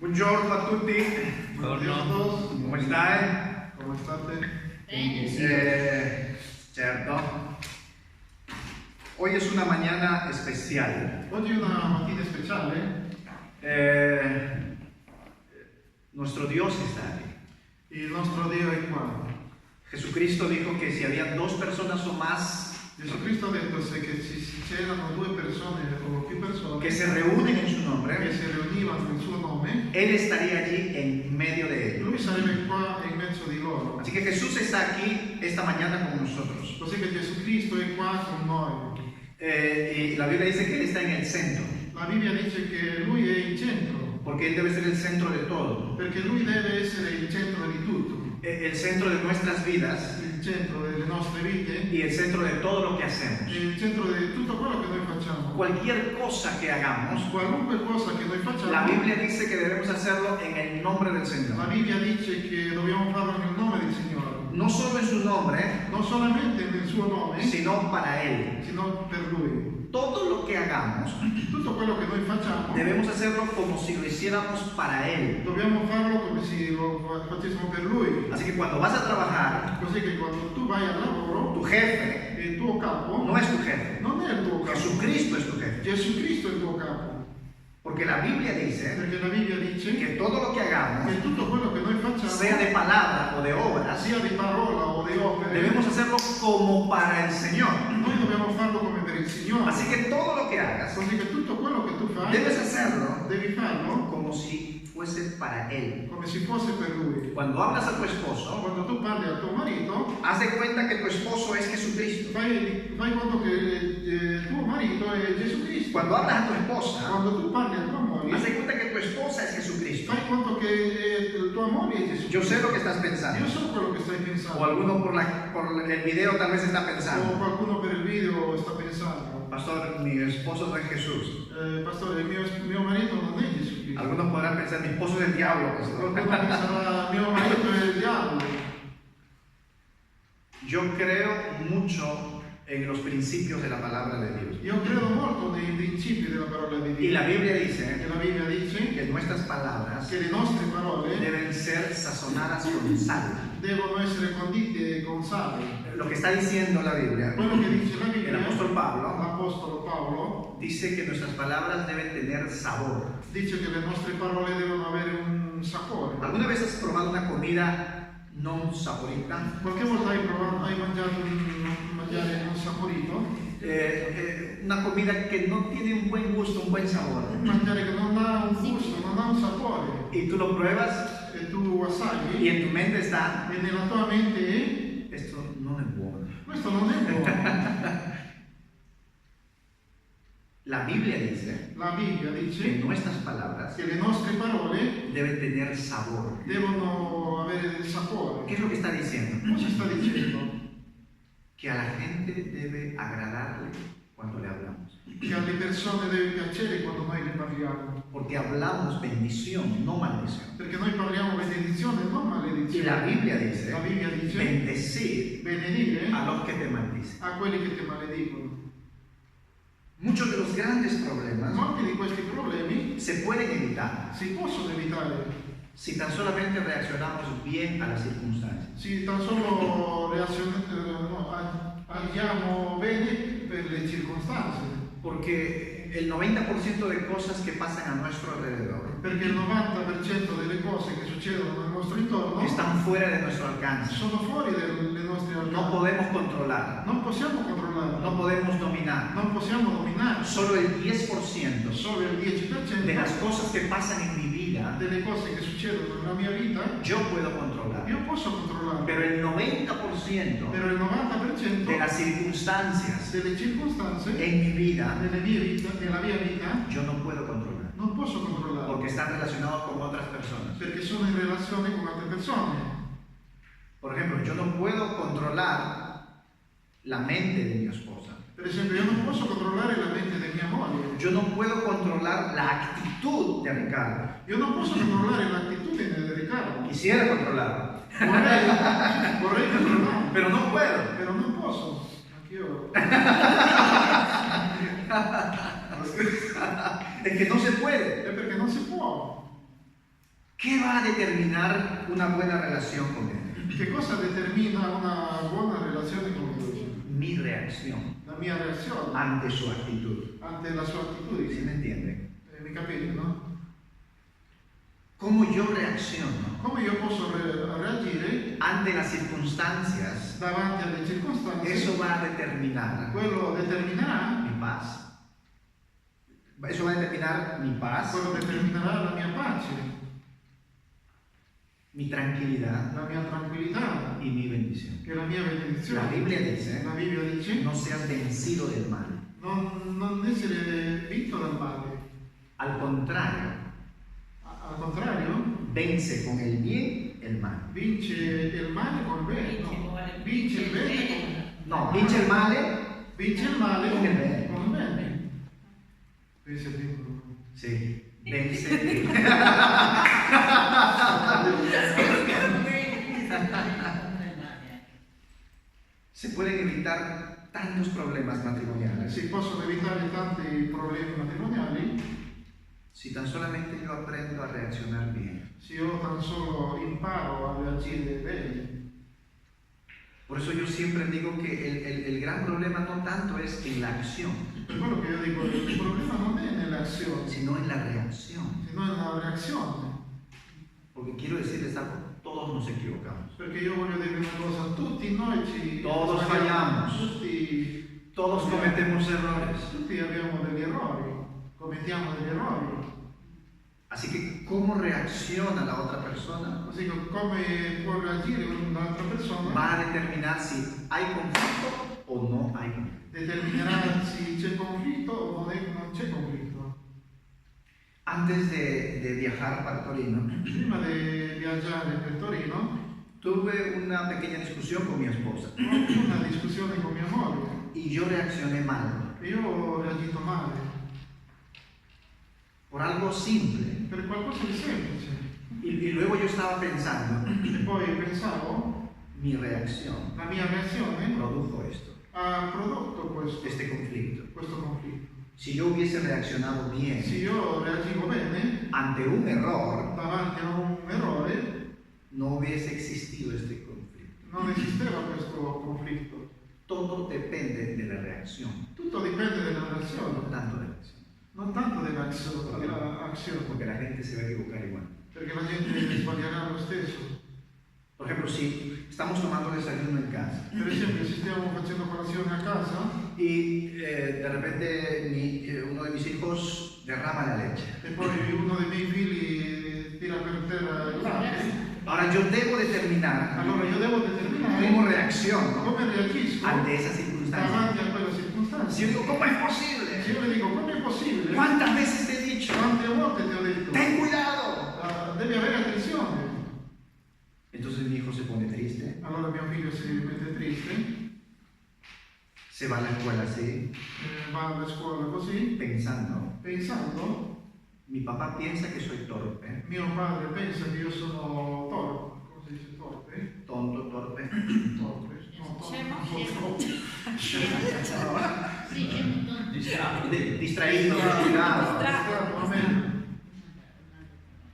Buongiorno a tutti. Buongiorno a todos. Come stai? ¿Cómo state? Certo. Hoy es una mañana especial. Oggi è una mattina speciale. Nuestro Dios está aquí. Il nostro Dio è qua. Jesucristo dijo que si había dos personas o más Gesù Cristo ha detto che c'erano due persone o più persone que se reúnen en su che nombre, si riunivano in suo nome, Él estaría allí en medio de ellos. Lui sarebbe qua in mezzo di loro. Así que Jesús está aquí esta mañana con nosotros. Così che Gesù Cristo è qua con noi. Y la Biblia dice que Él está en el centro, La Bibbia dice che Lui è il centro, porque Él debe ser el centro de todo. perché Lui deve essere il centro di tutto, El centro de nuestras vidas il centro delle nostre vite, y el centro de todo lo que hacemos. il centro di tutto quello che noi facciamo. Cualquier cosa que hagamos, Qualunque cosa che noi facciamo, la Biblia dice que debemos hacerlo en el nombre del la Señor. Bibbia dice che dobbiamo farlo nel nome del Signore, No solo en su nombre, non solamente nel suo nome, sino para Él. sino per Lui. Todo lo que hagamos, Tutto quello che noi facciamo, debemos hacerlo como si lo hiciéramos para Él. dobbiamo farlo come se lo facessimo per Lui. Así que cuando vas a trabajar, Così che quando tu vai al lavoro, tu jefe il tuo capo no es tu jefe. non è il tuo capo, Jesucristo es tu jefe. Gesù Cristo è il tuo capo. Porque la Biblia dice Perché la Bibbia dice que todo lo que hagamos, che tutto quello che noi facciamo, sea de palabra o de obras, sia di parola o di opere, debemos hacerlo como para el Señor. noi dobbiamo farlo come per il Signore. Así que todo lo que hagas, Così che tutto quello che tu fai, debes hacerlo devi farlo como si fuese para Él. come se fosse per Lui. Cuando hablas a tu esposo, Quando tu parli al tuo marito, haz de cuenta que tu esposo es Jesucristo. fai conto che tuo marito è Gesù Cristo. Cuando hablas a tu esposa, Quando tu parli a tua haz moglie, de cuenta que tu esposa es Jesucristo. fai conto che tua moglie è Gesù Yo Cristo. sé lo que estás Io pensando. so quello che stai O pensando. alguno por el video tal vez está O pensando. qualcuno per il video sta pensando. Pastor, mi esposo no es Jesús. Pastore, mio marito non è Gesù Cristo. Algunos podrán pensar, mi esposo es el diablo. Qualcuno Pastor. penserà, mio marito è il diavolo. Yo creo mucho en los principios de la palabra de Dios. Io credo molto nei principi della parola di Y Dio. la Biblia E dice la Bibbia dice que nuestras palabras che le nostre parole deben ser sazonadas con sal. devono essere condite con sale. Lo que está diciendo la Biblia, Quello che dice la el Bibbia, apóstol Pablo l'Apostolo Paolo dice que nuestras palabras deben tener sabor. dice che le nostre parole devono avere un sapore. ¿Alguna vez has probado una comida non saporita? Qualche volta hai mangiato mangiare non saporito? Una comida que no tiene un buen gusto, un buen sabor. Mangiare che non ha un gusto, non ha un sapore. Y tú lo pruebas E tu y assaggi en tu mente está, e nella tua mente esto no es bueno. questo non è buono. La Biblia dice La Bibbia que dice nuestras palabras che le nostre parole deben tener sabor. devono avere del sapore. ¿Qué es lo que está diciendo? Cosa sta dicendo? Que a la gente debe agradarle cuando le hablamos. Che alle persone deve piacere quando noi le parliamo. Porque hablamos bendición, no maldición. Perché noi parliamo benedizione, non Y maledizione. la Biblia dice, La Bibbia dice bendecir benedire a los que te maldicen. a quelli che ti maledicono. Muchos de los grandes problemas Molti di questi problemi se pueden evitar si possono evitare si tan solamente reaccionamos bien a las circunstancias. se tan solo agiamo bene per le circostanze. Porque el 90% de cosas que pasan a nuestro alrededor Perché il 90% delle cose che succedono nel nostro intorno están fuera de nuestro alcance. sono fuori dalle nostre No alcance. podemos controlar, Non possiamo controllare, no podemos dominar. non possiamo dominare. Solo el 10% Solo il 10% de las cosas que pasan en mi vida delle cose che succedono nella mia vita yo puedo controlar. io posso controllare, Pero el 90% però il 90% de las circunstancias delle circostanze en mi vida nella mia vita yo no puedo controlar. non posso controllare, Porque están relacionados con otras personas. perché sono in relazione con altre persone. Por ejemplo, yo no puedo controlar la mente de mi esposa. Per esempio, io non posso controllare la mente di mia moglie, Yo no puedo controlar la actitud de Ricardo. io non posso controllare l'attitudine di Riccardo. Quisiera controlarla, Vorrei controllarlo, pero no puedo. però non posso. Anch'io. Es que no se puede. È perché non si può. va a determinar una buena relación con Él? Che cosa determina una buona relazione con Dio? Mi reacción La mia reazione ante su actitud. ante la sua ¿Sí attitudine. me entienden? Mi capite, no? ¿Cómo yo reacciono Come io posso reagire ante las circunstancias? davanti alle circostanze, Eso va a determinar quello determinerà, mi paz. Eso va a determinar mi paz, quello determinerà la mia pace, mi tranquilidad la mia tranquillità y mi bendición. e la mia La benedizione. Biblia dice, La Bibbia dice no seas vencido del mal. non essere vinto dal male, Al contrario, al contrario vence con el bien el mal. vince il male col bene, no? Vince il bene No, vince el mal. vince il male Con il bene. con il bene. Pensa al libro. Sí, vence. Se pueden evitar tantos problemas matrimoniales Si possono evitare tanti problemi matrimoniali si tan solamente yo aprendo a reaccionar bien. se io tan solo imparo a reagire bene. Por eso yo siempre digo que el gran problema no tanto es en la acción, Per quello che io dico, il problema non è nell'azione, sino en la reacción. sino nella reazione. Porque quiero decirles algo, todos nos equivocamos. Perché io voglio dire una cosa, tutti noi Todos fallamos. Todos cometemos errores. Tutti abbiamo degli errori, commettiamo degli errori. Así que, ¿cómo reacciona la otra persona? Così come può reagire un'altra persona Va a determinar si hay conflicto o no hay conflicto. determinerà se c'è conflitto o non c'è conflitto. Antes de viajar para Torino, Prima di viaggiare per Torino tuve una pequeña discusión con mi esposa ho avuto una discussione con mia moglie y yo reaccioné mal e io ho reagito male por algo simple. per qualcosa di semplice Y luego yo estaba pensando, e poi pensavo mi reacción la mia reazione produjo esto, ha prodotto este conflicto. questo conflitto. Si yo hubiese reaccionado Se bien io reagivo bene ante un error, davanti a un errore no hubiese existido este conflicto. non esisteva questo conflitto. Todo depende de la reacción, Tutto dipende dalla no reazione, tanto de la acción. non tanto dell'azione, Porque la gente se va a equivocar igual. perché la gente sbaglierà lo stesso. Por ejemplo, si estamos tomando desayuno en casa Per esempio, se stiamo facendo colazione a casa y de repente uno de mis hijos derrama la leche. e poi uno dei miei figli tira per terra il latte, Ahora yo debo determinar allora io devo cómo determinare reacciono come reagisco ante esa circunstancia. davanti a quella circostanza. Si yo digo, ¿cómo es Se posible? io le dico, come è possibile? ¿Cuántas veces te he dicho? Quante volte ti ho detto, Ten cuidado. devi avere attenzione. Entonces mi hijo se pone triste, Allora mio figlio si mette triste, se va a la escuela así, va alla scuola così, pensando, pensando, mi papá piensa que soy torpe, mio padre pensa che io sono torpe, come si dice torpe? tonto, torpe. Torpe, no, Scemo, torpe, Distraído, descuidado. va bene.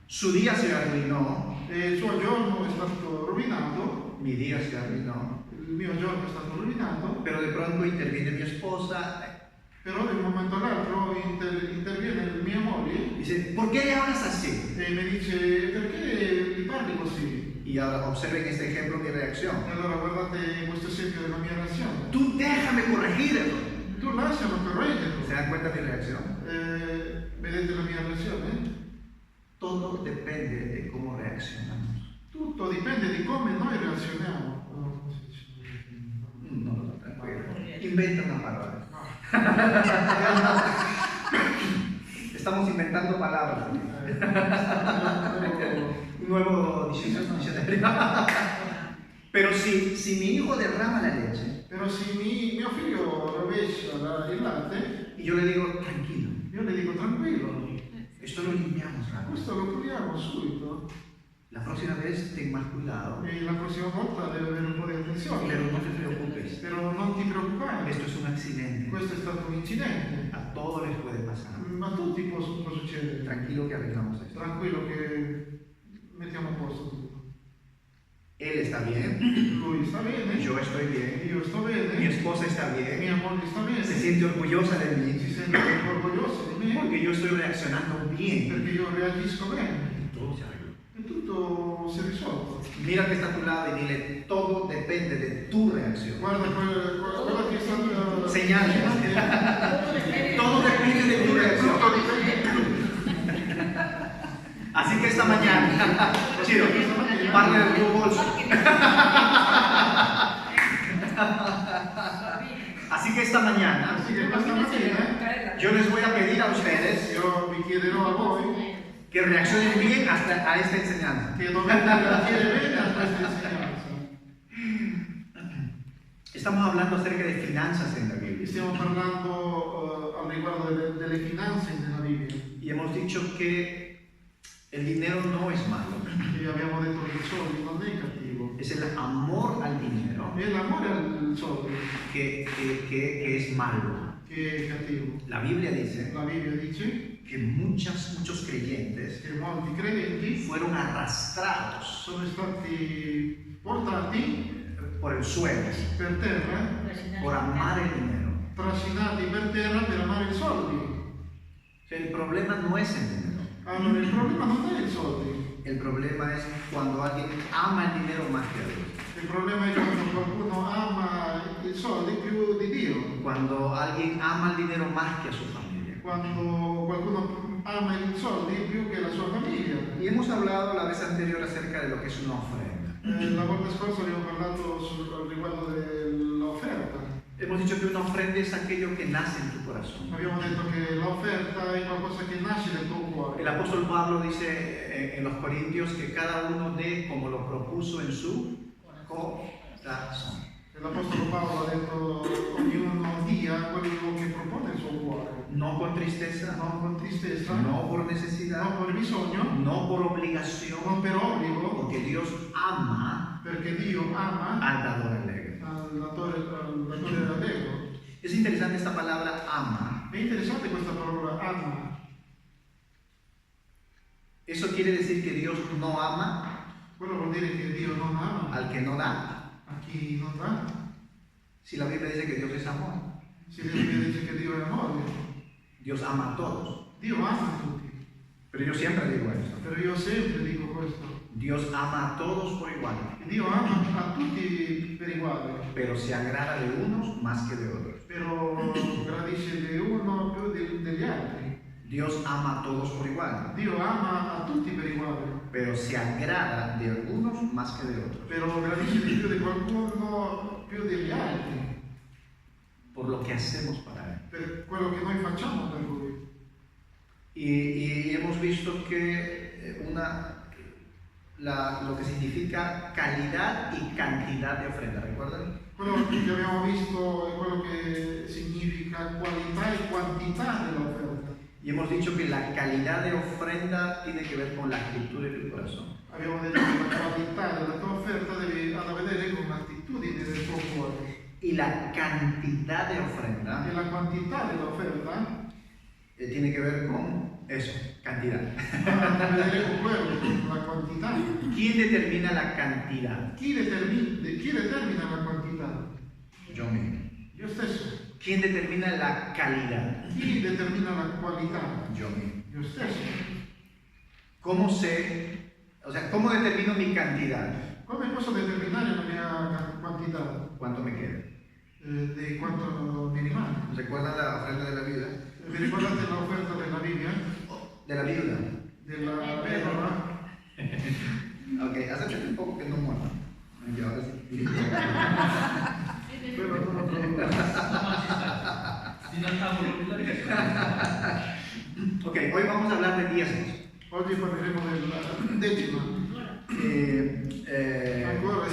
Su día se arruinó, E il suo giorno è stato rovinato, mi día se arruinó, il mio giorno è stato rovinato, pero de pronto interviene mi esposa però da un momento all'altro interviene mia moglie y dice, ¿por qué le hablas así? e mi dice perché mi parli così? Y ahora observen este ejemplo, mi reacción. E allora guardate questo esempio della mia reazione. Tú déjame corregirlo. Tu lascialo ¿Se correggerlo. dan cuenta de mi reacción? Vedete la mia reazione? Todo depende de cómo reaccionamos. Tutto dipende di come noi reazioniamo. No, tranquilo. Inventa una palabra. Estamos inventando palabras. Un nuevo diccionario. Pero si mi hijo derrama la leche Però se mio figlio rovescia il latte, y yo le digo, tranquilo, io le dico tranquillo, esto lo limpiamos rápido. questo lo puliamo subito La próxima vez ten más cuidado, e la prossima volta deve avere un po' di attenzione. pero no te preocupes. Però non ti preoccupare, Esto es un accidente. questo è stato un incidente, A todos les puede pasar. ma a tutti può succedere. Tranquilo que arreglamos esto. Tranquillo che mettiamo a posto tutto. Él está bien, Lui sta bene, yo estoy bien, io sto mi bene, esposa está mia bien, moglie sta bene, se siente orgullosa de si mí, sente orgogliosa di me porque yo estoy reaccionando bien. perché io reagisco bene Todo se arregló. e tutto si è risolto. Mira que está a tu lado y dile, todo depende de tu reacción. Guarda quella che sta Señales. Todo depende de tu reacción. Así que esta mañana, Chiro, parla del tuo bolso. Así que esta mañana, Así che questa mattina yo les voy a pedir a ustedes io vi chiederò a voi que reaccionen bien hasta a esta enseñanza. che dovete reagire bene a questa insegnanza. Estamos hablando acerca de finanzas en la Biblia Stiamo parlando al riguardo delle finanze nella Bibbia. y hemos dicho que el dinero no es malo, E abbiamo detto che il soldo non è cattivo, es el amor al dinero è l'amore al soldo que es malo. che è cattivo. La Biblia dice La Bibbia dice que muchos creyentes che molti credenti fueron arrastrados sono stati portati por el suelo, per terra, por amar el dinero. trascinati per terra per amare i soldi. O sea, el problema no es el dinero. Allora il problema non è i soldi, El problema es cuando alguien ama el dinero más que a Dios. il problema è quando qualcuno ama i soldi più di Dio, Cuando alguien ama el dinero más que a su familia. quando qualcuno ama i soldi più che la sua famiglia. Y hemos hablado la vez anterior acerca de lo que es una ofrenda. La volta scorsa abbiamo parlato riguardo dell'offerta. Hemos dicho que una ofrenda es aquello que nace en tu corazón. Abbiamo detto che l'offerta è qualcosa che nasce dal tuo cuore. El apóstol Pablo dice en los Corintios que cada uno dé como lo propuso en su corazón. L'Apostolo Paolo ha detto ognuno dia quello che propone il suo cuore, No con tristeza, non con tristezza, no por necesidad, non per bisogno, no por obligación, non per obbligo, porque Dios ama perché Dio ama al dador alegre. al datore allegro. Es interesante esta palabra ama. È interessante questa parola ama. Eso quiere decir que Dios no ama Quello vuol dire che Dio non ama al que no da. a chi non dà. Si la Biblia dice que Dios es amor, Si la Bibbia dice che Dio è amore, Dios ama a todos. Dio ama tutti. Pero yo siempre digo esto. Però io sempre dico questo. Dios ama a todos por igual, Dio ama a tutti per uguale, pero se agrada de unos más que de otros. però gradisce di uno più degli altri. Dios ama a todos por igual, Dio ama a tutti per uguale, pero se agrada de algunos más que de otros, però gradisce di più di qualcuno più degli altri, por lo que hacemos para Él. per quello che noi facciamo per Lui. Y hemos visto que lo que significa calidad y cantidad de ofrenda, ¿recuerdan? Quello che abbiamo visto è quello che significa qualità e quantità dell'offerta. Y hemos dicho que la calidad de ofrenda tiene que ver con la actitud de tu corazón. Abbiamo detto che la qualità della tua offerta deve andare a vedere con l'attitudine del tuo cuore. Y la cantidad de E ofrenda la quantità dell'offerta tiene que ver con eso, cantidad. ha a vedere con quello, con la quantità. ¿Quién determina la cantidad? Chi determina la quantità? Yo mismo. Io stesso. ¿Quién determina la calidad? Chi determina la qualità? Yo mismo. Io stesso. ¿Cómo cómo determino mi cantidad? Come posso determinare la mia quantità? ¿Cuánto me queda? Di quanto mi rimane? ¿Recuerdan la ofrenda de la viuda? Vi ricordate l'offerta della Bibbia? De la viuda. Della vedova? Ok, acércate un poco que no muera. Y ahora sí. Quello non lo trovo. Ok, hoy vamos a hablar de diezmos. Oggi parleremo della decima. Ancora?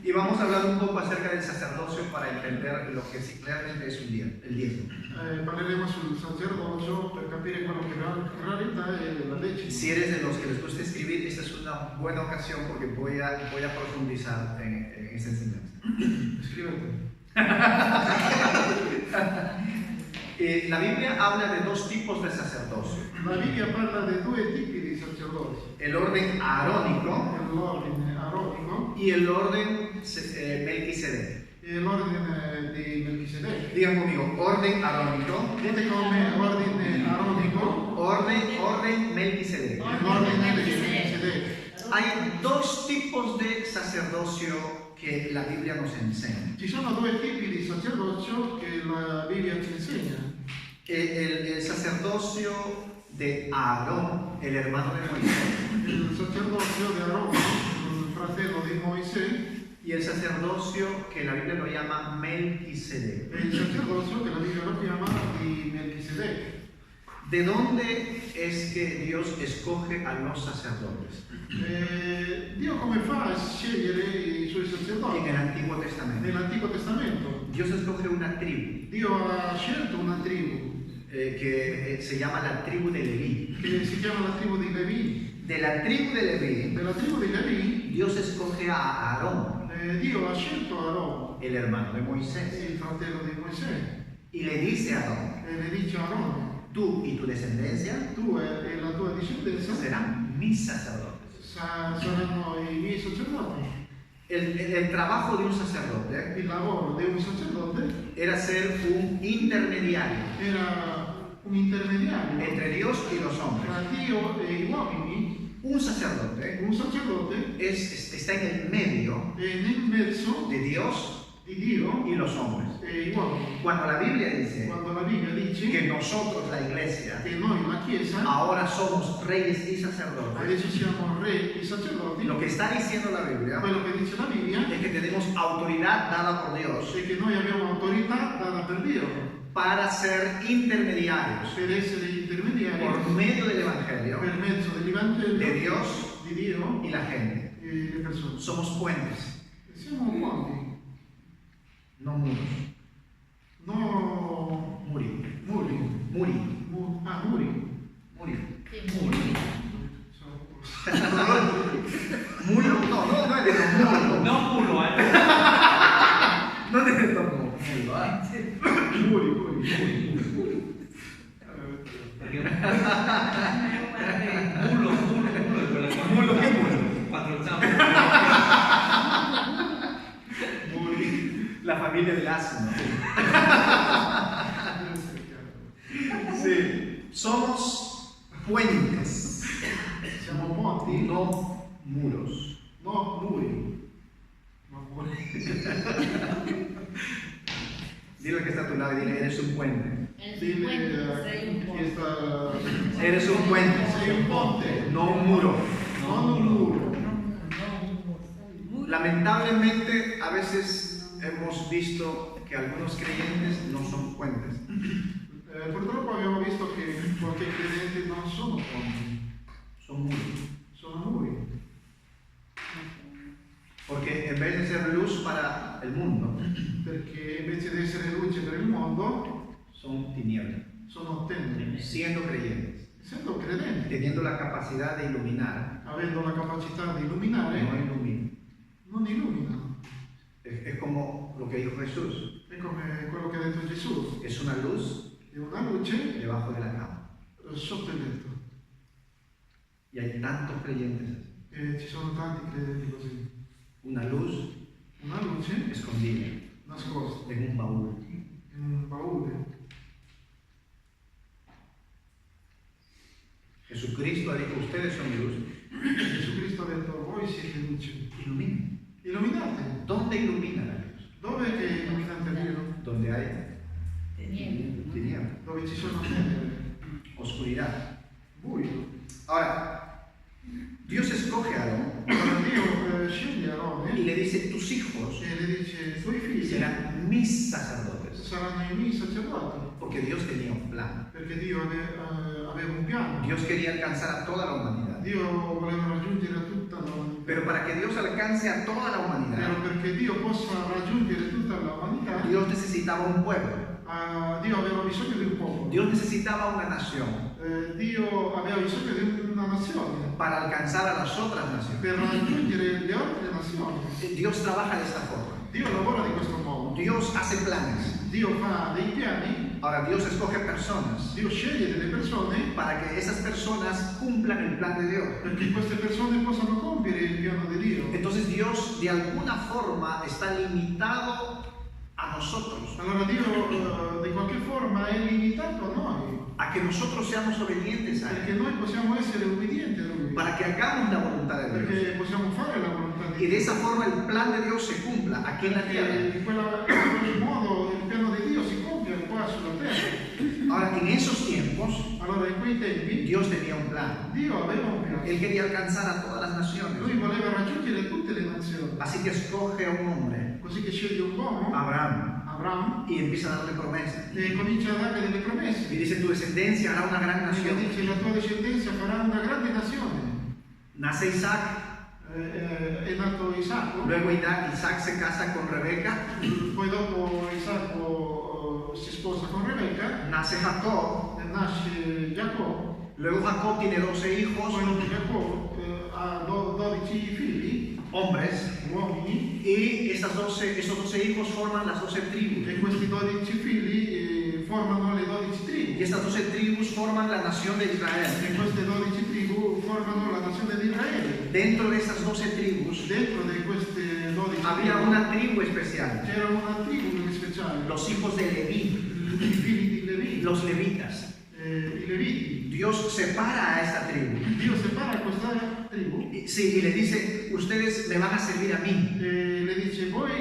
Y vamos a hablar un poco acerca del sacerdocio para entender lo que realmente es el diezmo. Parleremo sul sacerdocio per capire quello che in realtà è la decima. Si eres de los que les gusta escribir, esta es una buena ocasión porque voy a profundizar en esta enseñanza. Scrivete. La Biblia habla de dos tipos de sacerdocio. La Bibbia parla di due tipi di sacerdoti, El orden arónico l'ordine aronico y el orden Melquisedec. e l'ordine di Melchisedec. Digan conmigo, orden arónico, Dite con me ordine aronico orden Melquisedec. e l'ordine di Melchisedec. Hay dos tipos de sacerdocio que la Biblia nos enseña. Ci sono due tipi di sacerdozio che la Bibbia ci insegna. El sacerdocio de Aarón, el hermano de Moisés, Il sacerdozio di Aarone, il fratello di Mosè, y el sacerdocio que la Biblia lo llama Melquisedec. e il sacerdozio che la Bibbia lo chiama di Melchisedec. ¿De dónde es que Dios escoge a los sacerdotes? Dio come fa a scegliere i suoi En sacerdoti? el Antiguo Testamento. Nell'Antico Testamento Dios escoge una tribu Dio ha scelto una tribù que se llama la tribu de Leví. che si chiama la tribù di Levi. De la tribu de Leví, Della tribù di Levi Dios escoge a Aarón, Dio ha scelto Aarone, el hermano de Moisés, il fratello di Mosè, y le dice a Aarón, e le dice a Aarone: tú y tu descendencia tu e la tua discendenza serán mis sacerdotes. saranno i miei sacerdoti. El trabajo de un sacerdote Il lavoro di un sacerdote era ser un intermediario era un intermediario entre Dios y los hombres. tra Dio e gli uomini. Un sacerdote Un sacerdote está en el medio è nel mezzo de Dios di Dio y los hombres. e gli uomini. Cuando la Biblia dice Quando la Bibbia dice que nosotros, la iglesia, che noi, la Chiesa, ahora somos reyes y sacerdotes, adesso siamo re e sacerdoti, lo que está diciendo la Biblia quello che dice la Bibbia es que tenemos autoridad dada por Dios è che noi abbiamo autorità data per Dio para ser intermediarios per essere intermediari por medio del Evangelio per mezzo de dell'Evangelio Dios di Dio y la gente. e le persone. Somos puentes, Siamo ponti, no muros. no Muri. muri. Muri. Muri. Muri. Muri. Muro, no es de los muros. No muro, No es de los muros. Muri. Perché mulo è quella che Mulo, che mulo? quattro zampe. La familia del asno. Sí. Somos puentes, Siamo ponti, no muros. no muri. Ma muri. Dile al que está a tu lado y dile, eres un puente. Dile a chi sta... Eres un puente, Sei un ponte, no un muro. non un muro. Lamentablemente, a veces hemos visto que algunos creyentes no son puentes. Purtroppo abbiamo visto che qualche credente non sono ponti, Son muros. sono muri. Porque en vez de ser luz para el mundo, Perché invece di essere luce per il mondo, son tinieblas. sono tenebre. Siendo creyentes, Essendo credenti, teniendo la capacidad de iluminar, avendo la capacità di no illuminare, iluminan. non illuminano. Es como lo que dijo Jesús. È come quello che ha detto Gesù, Es una luz è una luce debajo de la cama. sotto il letto. Y hay tantos creyentes así. E ci sono tanti credenti così. Una luz Una luce escondida nascosta en un baúl. in un baule. Jesucristo ha dicho, ustedes son luz. Gesù Cristo ha detto: voi siete luce. Iluminen. Illuminate. ¿Dónde ilumina la luz? Dove è che illuminate Dio? Donde hay tinieblas, Dove ci sono tenebre, oscuridad. buio. Ahora, Dios escoge a Aarón Allora Dio sceglie Aarone y le dice, tus hijos e le dice: i tuoi figli serán mis sacerdotes. saranno i miei sacerdoti. Porque Dios tenía un plan. Perché Dio aveva un piano. Dios quería alcanzar a toda la humanidad. Dio voleva raggiungere a tutta l'umanità. Pero para que Dios alcance a toda la Però humanidad, perché Dio possa raggiungere tutta l'umanità, Dios necesitaba un pueblo. Dio aveva bisogno di un popolo. Dios necesitaba una nación Dio aveva bisogno di una nazione para alcanzar a las otras naciones. per raggiungere le altre nazioni. Dios trabaja de esta forma. Dio lavora di questo modo. Dios hace planes Dio fa dei piani Ahora, Dios escoge personas Dio sceglie delle persone para que esas personas cumplan el plan de Dios. perché queste persone possano compiere il piano di Dio. Entonces Dios de alguna forma está limitado a nosotros, Allora Dio di qualche forma è limitato a noi, a que nosotros seamos obedientes a perché Él, noi possiamo essere obbedienti a Lui, para que hagamos la voluntad de Dios. perché possiamo fare la volontà Y di de Dio. esa forma el plan de Dios se cumpla aquí en la tierra. In quel modo il piano di Dio si compie qua sulla terra. Ahora, en esos tiempos, Allora in quei tempi Dios tenía un plan. Dio aveva un piano. Él quería alcanzar a todas las Lui naciones. voleva raggiungere tutte le nazioni, Así que escoge a un hombre, così che sceglie un uomo, Abraham, Abramo, y empieza a darle promesas. e comincia a darle delle Y promesse. dice, tu descendencia hará una gran E nación. dice la tua discendenza farà una grande nazione. Nace Isaac, È nato Isacco, luego Isaac se casa con Rebeca, poi dopo Isacco si sposa con Rebecca, nace Jacob, nasce Giacobbe, luego Jacob tiene 12 hijos, poi dopo Giacobbe ha 12 figli, hombres, uomini, y esos 12 hijos forman las 12 tribus. e questi 12 figli formano le 12 tribù. Y estas 12 tribus forman la nación de Israel. E queste 12 tribù formano la nazione di Israele. Dentro de estas 12 tribus Dentro di queste 12 había tribù una tribu especial, c'era una tribù speciale, los hijos de Leví, i figli di Levi, los levitas. i Leviti. Dios separa a esta tribu. Dio separa questa tribù Sí, y le dice, ustedes me van a servir a mí. e le dice voi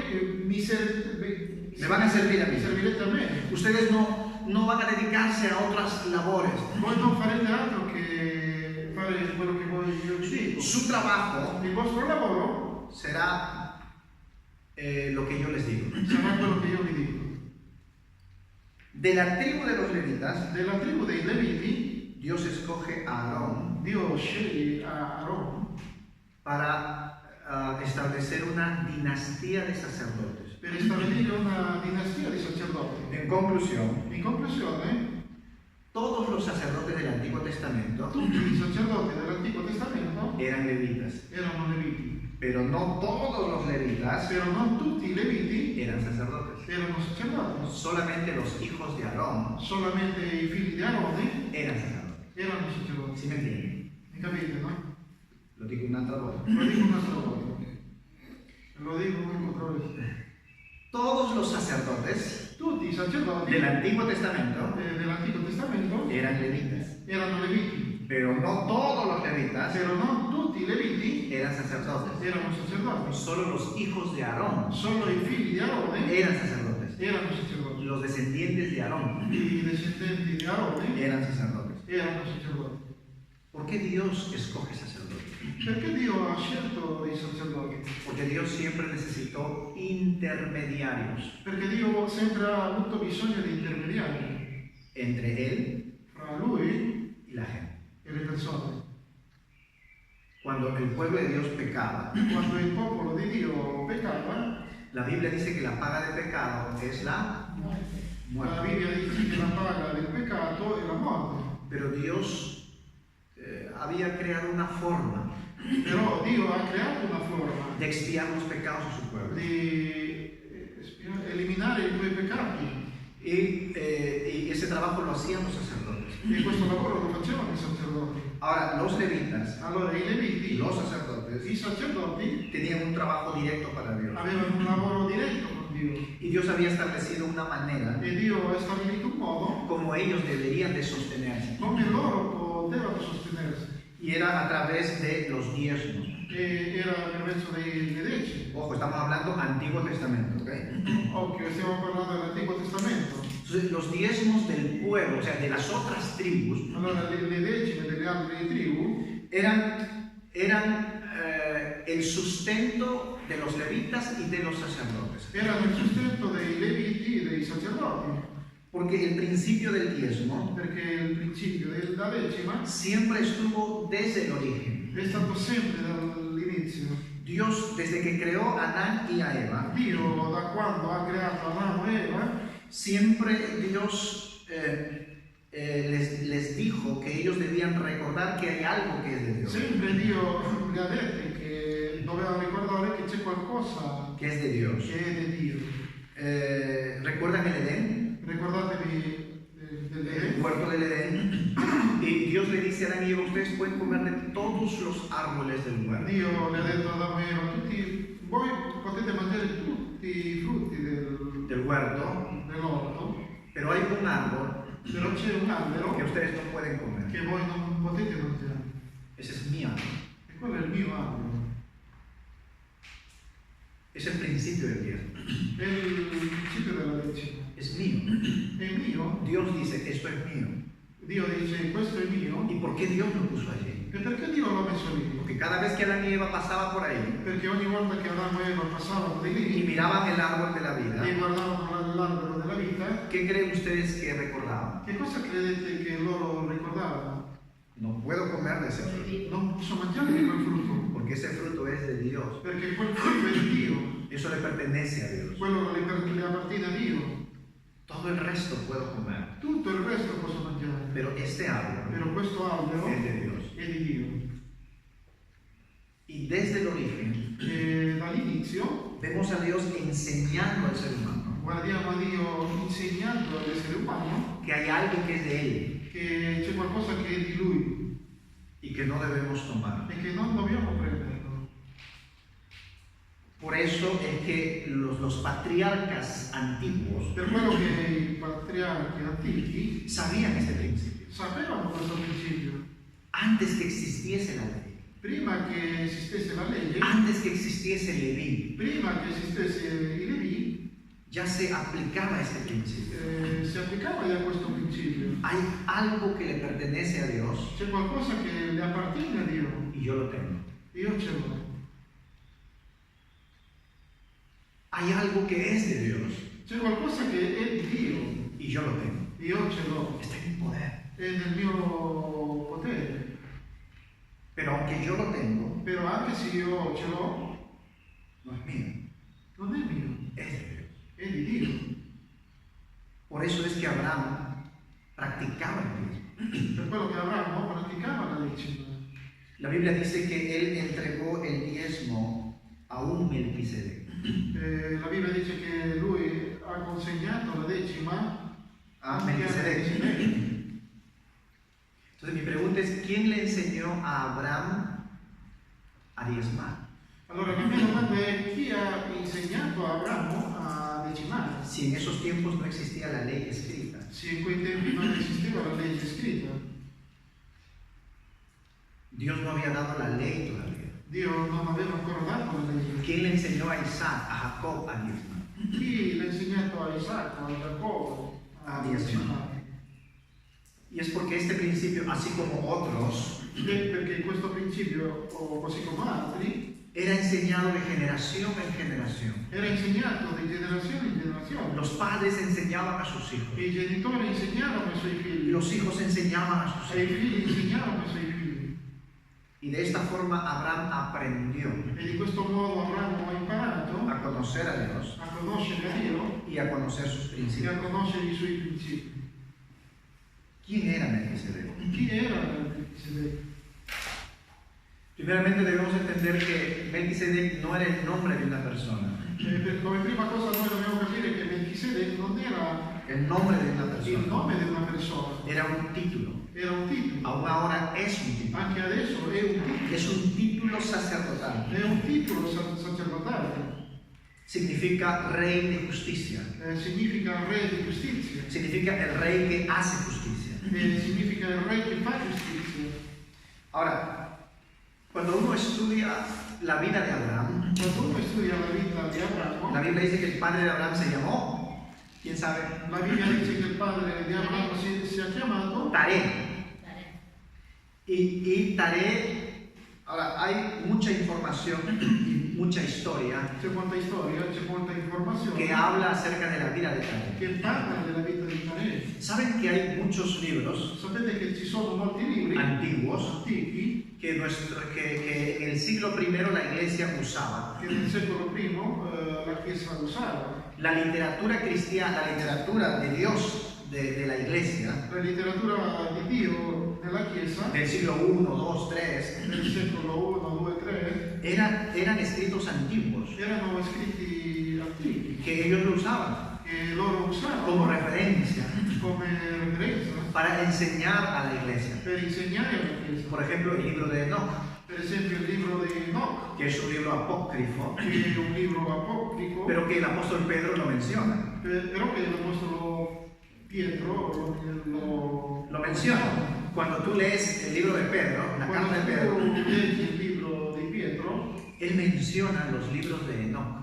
Me van a servir a mí. servirete a me. Ustedes no van a dedicarse a otras labores. Voi non farete altro che fare quello che voi io vi dico. Su trabajo Il vostro lavoro será lo que yo les digo. sarà quello che io vi dico. De la tribu de los levitas, Della tribù dei Leviti, Dios escoge a Aarón Dio sceglie a Aaron para establecer una dinastía de sacerdotes. per stabilire una dinastia di sacerdoti. En conclusión, In conclusione, todos los sacerdotes del Antiguo Testamento tutti i sacerdoti dell'Antico Testamento eran levitas, erano Leviti, pero no todos los levitas però non tutti i Leviti eran sacerdotes. erano sacerdoti. Solamente los hijos de Aarón Solamente i figli di Aarone eran sacerdotes. erano sacerdoti. ¿Sí me entienden? Mi capite, no? Lo digo un'altra volta. Lo dico un'altra volta. Lo dico un'altra volta. Todos los sacerdotes Tutti i sacerdoti del Antiguo Testamento dell'Antico Testamento eran levitas, erano Leviti, pero no todos los levitas però non tutti i Leviti eran sacerdotes. erano sacerdoti. Solo los hijos de Aarón Solo i figli di Aarone eran sacerdotes. erano sacerdoti. Los descendientes de Aarón I discendenti di Aarone eran sacerdotes. erano sacerdoti. ¿Por qué Dios escoge sacerdotes? Perché Dio ha scelto i sacerdoti? Porque Dios siempre necesitó intermediarios Perché Dio sempre ha avuto bisogno di intermediari entre Él fra Lui y la gente. e le persone. Cuando el pueblo de Dios pecaba, Quando il popolo di Dio peccava, la Biblia dice que la paga de pecado es la la muerte. Bibbia dice che la paga del peccato è la morte. Pero Dios había creado una forma Però Dio ha creato una forma de expiar los pecados de su pueblo. di eliminare i tuoi peccati Y ese trabajo lo hacían los sacerdotes. e questo lavoro lo facevano i sacerdoti. Ahora, los levitas Allora i Leviti, los sacerdotes i sacerdoti, tenían un trabajo directo para Dios. avevano un lavoro diretto con Dio Y Dios había establecido una manera e Dio ha stabilito un modo como ellos deberían de sostenerse. come loro potevano sostenersi Y era a través de los diezmos. e era attraverso dei decimi. Ojo, estamos hablando Antiguo Testamento, ¿ok? Occhio, stiamo parlando dell'Antico Testamento. Entonces, los diezmos del pueblo, o sea, de las otras tribus, Allora le decime delle altre tribù eran el sustento de los levitas y de los sacerdotes. erano il sustento dei Leviti e dei sacerdoti, Porque el principio del diezmo perché il principio della decima siempre estuvo desde el origen. è stato sempre dall'inizio. Dios, desde que creó a Adán y a Eva, Dio, da quando ha creato Adamo e Eva, siempre Dios les dijo que ellos debían recordar que hay algo que es de Dios. sempre Dio le ha detto che dovevano ricordare che c'è qualcosa Que es de Dios. che è di Dio. ¿Recuerdan el Edén? Ricordatevi le dice a Adán y Eva, ustedes pueden comer de todos los árboles del huerto. Dio le ha detto ad Adamo e Eva, tutti voi potete mangiare tutti i frutti Del huerto, dell'orto, pero hay un árbol però c'è un albero que ustedes no pueden comer. che voi non potete mangiare. Ese es mi árbol. E quello è il mio albero. Es el principio del diezmo. È il principio della decima. Es mío. È mio. Dios dice, esto es mío. Dio dice, questo è mio. ¿Y por qué Dios lo puso allí? E perché Dio l'ha messo lì? Porque cada vez que Adán y Eva pasaba por ahí Perché ogni volta che Adamo e Eva passavano di y lì miraban el árbol de la e vida, guardavano l'albero della vita, ¿qué creen ustedes que recordaban? che cosa credete che loro ricordavano? No puedo comer de ese fruto, Non posso mangiare di quel frutto, porque ese fruto es de Dios. perché quel frutto è di Dio, Eso le pertenece a Dios. quello le appartiene a Dio. Todo el resto puedo comer, Tutto il resto posso mangiare, pero este árbol però questo albero es de Dios. è di Dio. Y desde el origen E dall'inizio vemos a Dios enseñando al ser humano guardiamo a Dio insegnando all'essere umano que hay algo que es de Él che c'è qualcosa che è di Lui y que no debemos tomar. e che non dobbiamo prenderlo. Por eso es que los patriarcas antiguos Per quello che i patriarchi antichi sabían este principio. sapevano questo principio. Antes que existiese la ley, Prima che esistesse la legge, antes que existiese Leví, prima che esistesse i Levi, ya se aplicaba este principio. si applicava a questo principio. Hay algo que le pertenece a Dios C'è qualcosa che le appartiene a Dio, y yo lo tengo. io ce l'ho. Hay algo que es de Dios C'è qualcosa che è di Dio, y yo lo tengo. io ce l'ho, Está en mi poder. è nel mio potere. Pero aunque yo lo tengo, Però anche se io ce l'ho, no es mío, non è mio, es de Dios. è di Dio. Por eso es que Abraham practicaba el diezmo. Per quello che Abramo praticava la decima. La Biblia dice que él entregó el diezmo a un Melquisedec. La Bibbia dice che lui ha consegnato la decima A anche a Melquisedec. Melchisedec. Entonces mi pregunta es, ¿quién le enseñó a Abraham a diezmar? Allora la mia domanda è chi ha insegnato a Abramo a decimare? Si en esos tiempos no existía la ley escrita. Se in quei tempi non esisteva la legge scritta, Dios no había dado la ley todavía. Dio non aveva ancora dato la legge. ¿Quién le enseñó a Isaac, a Jacob a diezmar? Chi l'ha insegnato a Isacco, a Giacobbe a decimare? Y es porque este principio, así como otros, Perché questo principio, così come altri, era enseñado de generación en generación. era insegnato di generazione in generazione. Los padres enseñaban a sus hijos. I genitori insegnavano ai suoi figli, Los hijos enseñaban a sus e i hijos. figli insegnavano ai suoi figli. Y de esta forma Abraham aprendió E di questo modo Abramo ha imparato a conocer a Dios a conoscere a Dio y a conocer sus e a principios. conoscere i suoi principi. ¿Quién era Melquisedec? Chi era Melchisedec? Primeramente debemos entender que Melquisedec no era el nombre de una persona, Come prima cosa noi dobbiamo capire che Melchisedec non era el nombre de una il persona, nome di una persona, era un título. era un titolo. Aún ahora es un título. Anche adesso è un titolo. Es un título sacerdotal. È un titolo sacerdotale. Significa rey de justicia. Significa re di giustizia. Significa el rey que hace justicia. Significa il re che fa giustizia. Ahora, cuando uno estudia la vida de Abraham, Quando uno studia la vita di Abramo, la Biblia dice que el padre de Abraham se llamó, ¿quién sabe? la Bibbia dice che il padre di Abramo si è chiamato Taré. Y Taré, ahora hay mucha información y mucha historia c'è molta storia, c'è molta informazione que habla acerca de la vida de Taré. che parla della vita di Taré. ¿Saben que hay muchos libros Sapete che ci sono molti libri antiguos antichi que en el siglo I la iglesia usaba? che nel secolo I la Chiesa usava. La literatura cristiana, la literatura de Dios de la iglesia La letteratura di Dio nella Chiesa del siglo I, II, III del secolo I, II, III eran escritos antiguos erano scritti antichi que ellos lo usaban che loro como usavano referencia come referenza para para enseñar a la iglesia. per insegnare alla Chiesa. Por ejemplo, el libro de Enoch, Per esempio il libro di Enoch, que es un libro apócrifo, che è un libro apocrifo, pero que el apóstol Pedro lo menciona. però che l'Apostolo Pietro Lo menciona. Cuando tú lees el libro de Pedro, la carta de Pedro, Quando tu leggi il libro di Pietro, él menciona los libros de Enoch.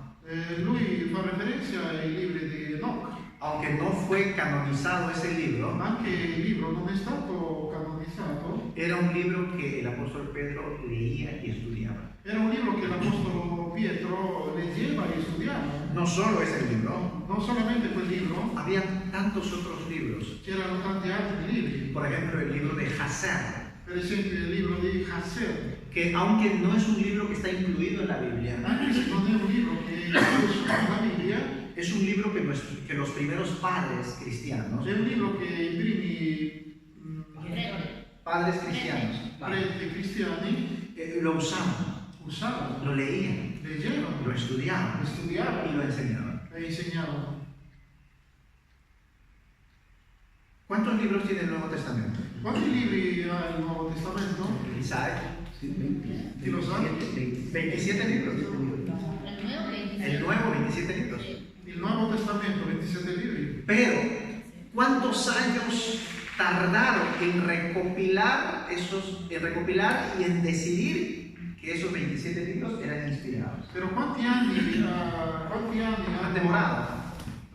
lui fa referenza ai libri di Enoch. Aunque no fue canonizado ese libro, Anche il libro non è stato canonizzato, era un libro que el apóstol Pedro leía y estudiaba. era un libro che l'Apostolo Pietro leggeva e studiava. No solo ese libro, Non solamente quel libro, había tantos otros libros. c'erano tanti altri libri. Por ejemplo, el libro de Hazer, Per esempio il libro di Hassel, que aunque no es un libro que está incluido en la Biblia, anche se non è un libro che è incluso nella Bibbia, es un libro que los primeros padres cristianos, è un libro che i primi padres cristianos, preti cristiani lo usaban, usavano, lo leían, leggevano, lo estudiaban y studiavano lo enseñaban. e insegnavano. ¿Cuántos libros tiene el Nuevo Testamento? Quanti libri ha il Nuovo Testamento? Isaac, Chi lo sa? 27 libros. El Nuevo, 27 libros. Il Nuovo Testamento, 27 libri. Pero, ¿cuántos años tardaron en recopilar y en decidir que esos 27 libros eran inspirados? Però quanti anni Han demorado.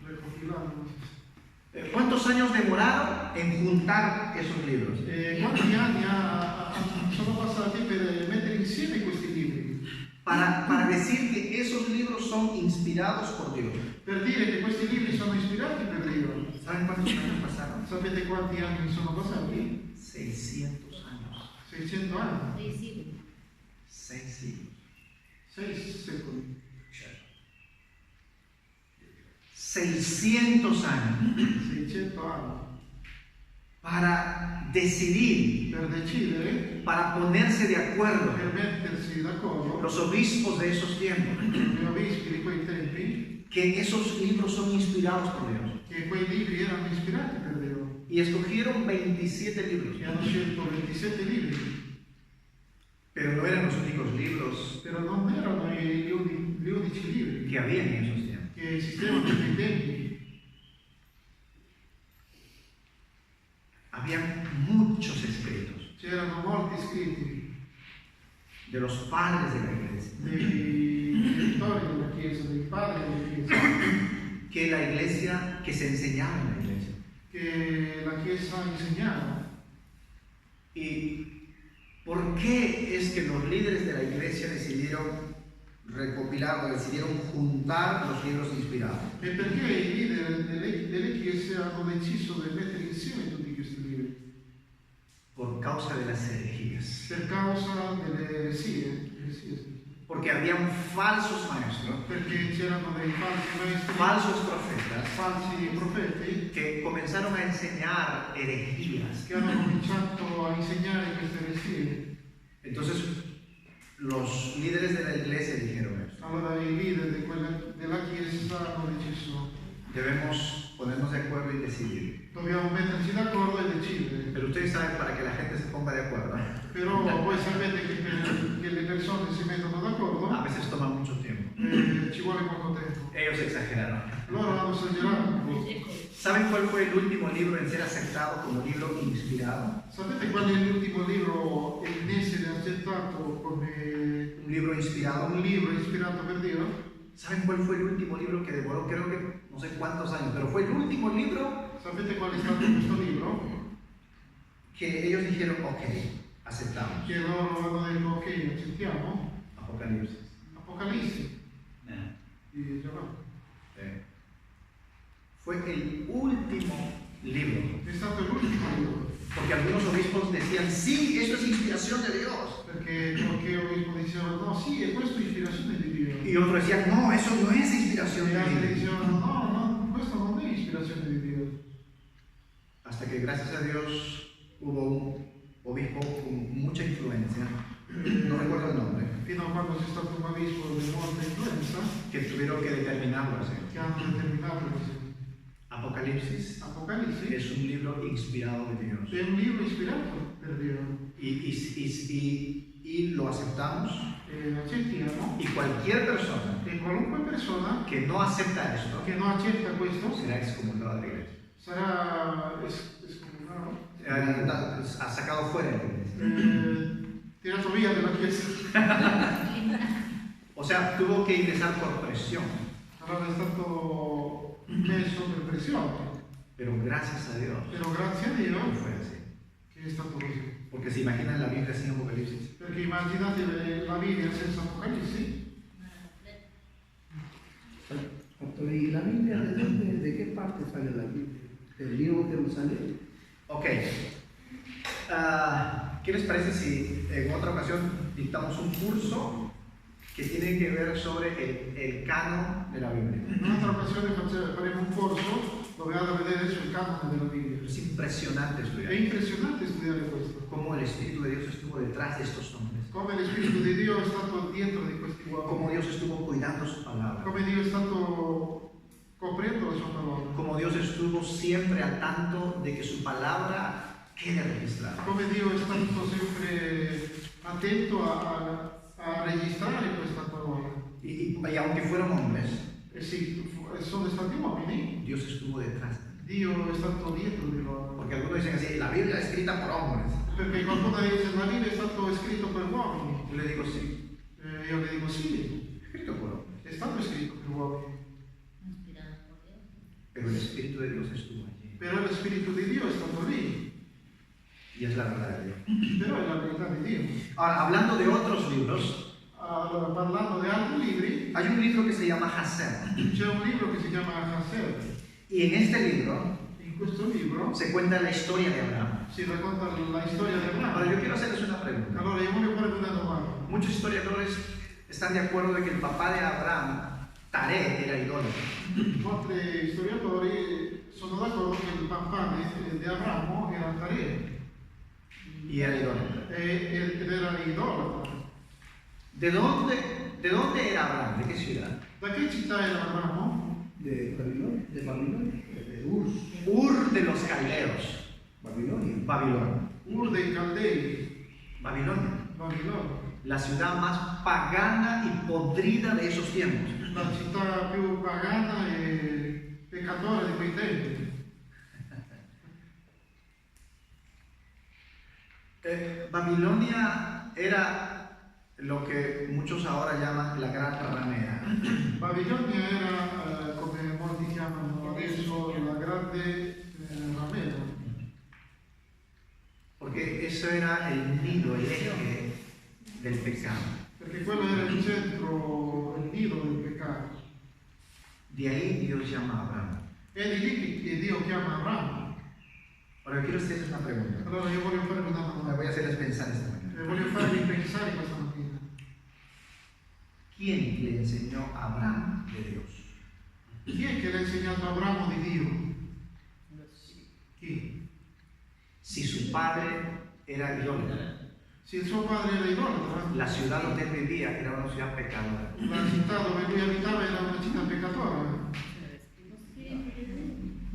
recopilando? ¿Cuántos años demoraron en juntar esos libros? Quanti anni sono passati per mettere insieme questi libri? Para decir que esos libros son inspirados por Dios. Per dire che questi libri sono ispirati per Dio. ¿Saben cuántos años pasaron? Sapete quanti anni sono passati? 600 años. 600 anni, 6 siglos. 6 secoli. 600 años 600 anni para decidir, per decidere, para ponerse de acuerdo per mettersi d'accordo, los obispos de esos tiempos, gli obispi di quei tempi, que esos libros son inspirados por Dios. che quei libri erano ispirati per Dio. Y escogieron 27 libros, E hanno scelto 27 libri, pero no eran los únicos libros però non erano gli unici libri que había en esos tiempos. che esistevano in quei tempi. Había muchos escritos C'erano molti scritti de los padres de la iglesia, dei direttori della Chiesa, dei padri della Chiesa, que se enseñaba en la iglesia. che la Chiesa insegnava. ¿Y por qué es que los líderes de la iglesia decidieron recopilar o decidieron juntar los libros inspirados? E perché i leader delle Chiese hanno deciso di mettere insieme tutti questi libri? Por causa de las herejías. Per causa delle eresie, Porque habían falsos maestros, perché c'erano dei falsi maestri, falsos profetas, falsi profeti, que comenzaron a enseñar herejías. che hanno cominciato a insegnare queste eresie. Entonces, los líderes de la iglesia dijeron esto: Allora i leader della Chiesa hanno deciso: debemos ponernos de acuerdo y decidir. dobbiamo metterci d'accordo e decidere. Pero ustedes saben, para que la gente se ponga de acuerdo, Però voi sapete che per che le persone si mettono d'accordo a veces toma mucho tiempo. ci vuole poco tempo. Ellos exageraron. Loro hanno esagerato un po'. ¿Saben cuál fue el último libro en ser aceptado como libro inspirado? Sapete qual è l'ultimo libro in essere accettato come Un libro inspirado. un libro ispirato per Dio? ¿Saben cuál fue el último libro que devoró? Creo que no sé cuántos años, pero fue el último libro Sapete qual è stato questo libro? que ellos dijeron: ok, aceptamos. Che loro hanno detto: ok, accettiamo. Apocalipsis. Apocalisse di Giovanni. Fue el último libro. È stato l'ultimo libro. Porque algunos obispos decían: sí, esto es inspiración de Dios. Perché qualche obispo diceva: no, sì, è questa ispirazione di Dio. Y otros decían: no, eso no es inspiración E de altri Dios. dicevano: no, questo non è ispirazione di Dio. Hasta que, gracias a Dios, hubo un obispo con mucha influencia, no recuerdo el nombre, Fino a quando c'è stato un obispo di molta influenza que tuvieron que determinarlo así. che hanno determinato così. Apocalipsis Apocalisse es un libro inspirado de Dios. è un libro ispirato per Dio Y lo aceptamos. e lo accettiamo Y cualquier persona e qualunque persona que no acepta esto che non accetta questo será excomulgado de la iglesia. sarà escomunicado, Ha sacado fuera de la iglesia. tirato via dalla chiesa. O sea, tuvo que ingresar por presión. Allora è stato messo per pressione, Pero gracias a Dios però grazie a Dio no fue así. che è stato così. Porque se imaginan la Biblia sin Apocalipsis. Perché immaginate la Bibbia senza Apocalisse. ¿Y la Biblia de qué parte sale la Biblia? ¿Del Nuevo Jerusalén? Ok. ¿Qué les parece si en otra ocasión dictamos un curso que tiene que ver sobre el canon de la Biblia? In un'altra occasione faremo un corso dove vado a vedere sul canone della Bibbia. Es impresionante È estudiar impressionante studiare questo. cómo el Espíritu de Dios estuvo detrás de estos hombres, Come lo Spirito di Dio è stato dietro di questi cómo uomini. Dios estuvo cuidando su palabra, Come Dio è stato coprendo la sua parola. cómo Dios estuvo siempre al tanto de que su palabra quede registrada. Come Dio è stato sempre attento a registrare questa parola. Y aunque fueron hombres, E sì, sono stati uomini, Dios estuvo detrás. Dio è stato dietro di loro. Porque algunos dicen así, la Biblia es escrita por hombres. Perché qualcuno dice la Bibbia è stato scritto per uomini. Yo le digo sí, Io le dico sì, escrito por hombres. è stato scritto per uomini. Pero el Espíritu de Dios estuvo allí. Però lo Spirito di Dio è stato lì. Y es la verdad de Dios. Però è la verità di Dio. Ahora, hablando de otros libros, Allora, parlando di altri libri, hay un libro que se llama Hazer. c'è un libro che si chiama Hazer. Y en este libro In questo libro se cuenta la historia de Abraham. si racconta la storia di Ahora, Abramo. yo quiero hacerles una pregunta. Allora, io voglio farvi una domanda. Muchos historiadores están de acuerdo de que el papá de Abraham, Taré, era idólatra. Altri storiatori sono d'accordo che il papà di Abramo era Tare Y era idólatra. ed era idolatra. ¿De dónde era Abraham? ¿De qué ciudad? Da che città era Abramo? De Babilonia, de Ur de los Caldeos. Babilonia. Babilonia. Ur dei Caldei, Babilonia. Babilonia, La ciudad más pagana y podrida de esos tiempos. la città più pagana e peccatore di quei tempi. Babilonia era lo que muchos ahora llaman la gran ramera. Babilonia era, come molti chiamano adesso, la grande ramera, Porque eso era el nido, el eje del pecado. perché quello era il centro, il nido del peccato. De ahí Dios llama a Abraham. È di lì che Dio chiama Abramo. Ahora quiero hacerles una pregunta. Allora io voglio farvi una Me domanda, voy a hacerles pensar esta mañana. voglio farvi pensare questa mattina. ¿Quién le enseñó a Abraham de Dios? Chi è che l'ha insegnato a Abramo di Dio? Chi? Si su padre era idólatra, Se il suo padre era idolatra, la ciudad donde él vivía era una ciudad pecadora. la città dove lui abitava era una città peccatora.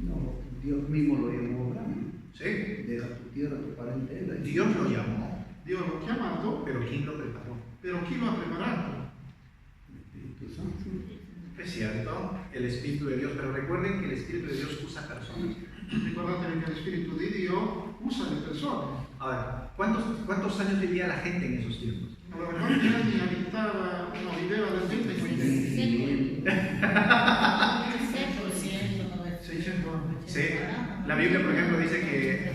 No, Dios mismo lo llamó a Abraham. ¿Sí? Deja tu tierra, tu parentela. Dios lo llamó, Dio l'ha chiamato, pero ¿quién lo preparó? però chi lo ha preparato? El Espíritu Santo. Es cierto, el Espíritu de Dios, pero recuerden que el Espíritu de Dios usa personas. Ricordatevi che lo Spirito di Dio usa le persone. A ver, ¿cuántos años vivía la gente en esos tiempos? Allora, quanti anni viveva la gente in quei tempi? 600 anni. Sí, la Biblia, por ejemplo, dice que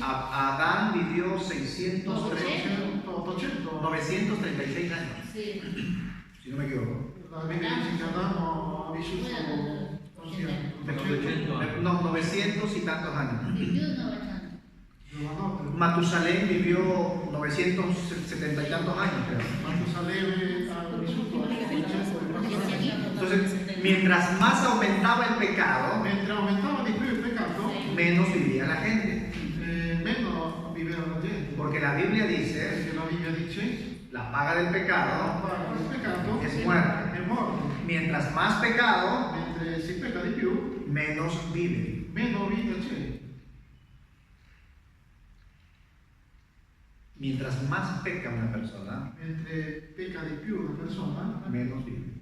Adán vivió 936 años, si no me equivoco. La Bibbia dice che Adamo ha vissuto quanti anni? 900 y tantos años. Giovanotto. Matusalén vivió 970 y tantos años, creo. Matusalemme ha vissuto 940 anni. Entonces, mientras más aumentaba el pecado, Mentre aumentava di più il peccato, menos vivía la gente. meno viveva la gente. Porque la Biblia dice, Perché la Bibbia dice la paga del la pecado, paga del peccato Es muerte. è morte. mientras más pecado, Mentre si pecca di più, menos vive. meno vita c'è. Mientras más peca una persona, Mentre pecca di più una persona, menos vive.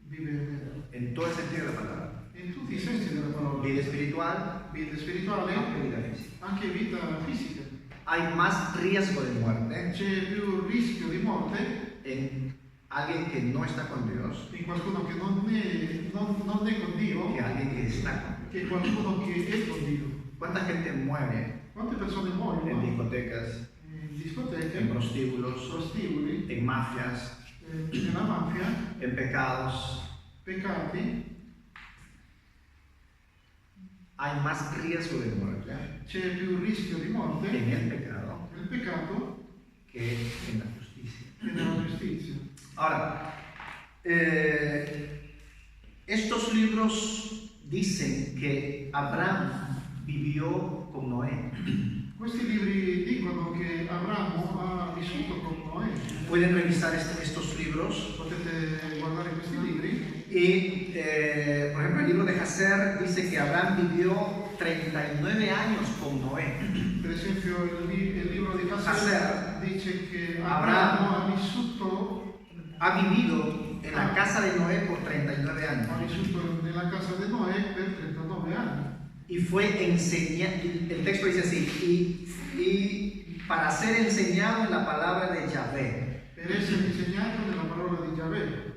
vive meno. En todo el sentido de la palabra. In tutti i sensi della parola. Vida espiritual, Vita spirituale, anche vida fisica. anche vita fisica. Hay más riesgo de muerte C'è più rischio di morte en alguien que no está con Dios in qualcuno che non è con Dio que alguien que está con Dios. che qualcuno che è con Dio. ¿Cuánta gente muere Quante persone en muoiono discotecas, in discoteche, en prostíbulos, prostiboli, en mafias, nella mafia, en pecados? peccati? Hay más riesgo de muerte C'è più rischio di morte en el pecado nel peccato que en la justicia. che nella giustizia. Ahora, estos libros dicen que Abraham vivió con Noé. Questi libri dicono che Abramo ha vissuto con Noè. Pueden revisar estos libros. Potete guardare questi libri. Y, por ejemplo, el libro de Hazer dice que Abraham vivió 39 años con Noé. Per esempio il libro di Hazer Hazer dice che Abramo ha vivido en la casa de Noé por 39 ha años. vissuto nella casa di Noè per 39 anni. Y fue enseñado, el texto dice así, y para ser enseñado en la palabra de Yahvé. Per essere insegnato nella parola di Giavè.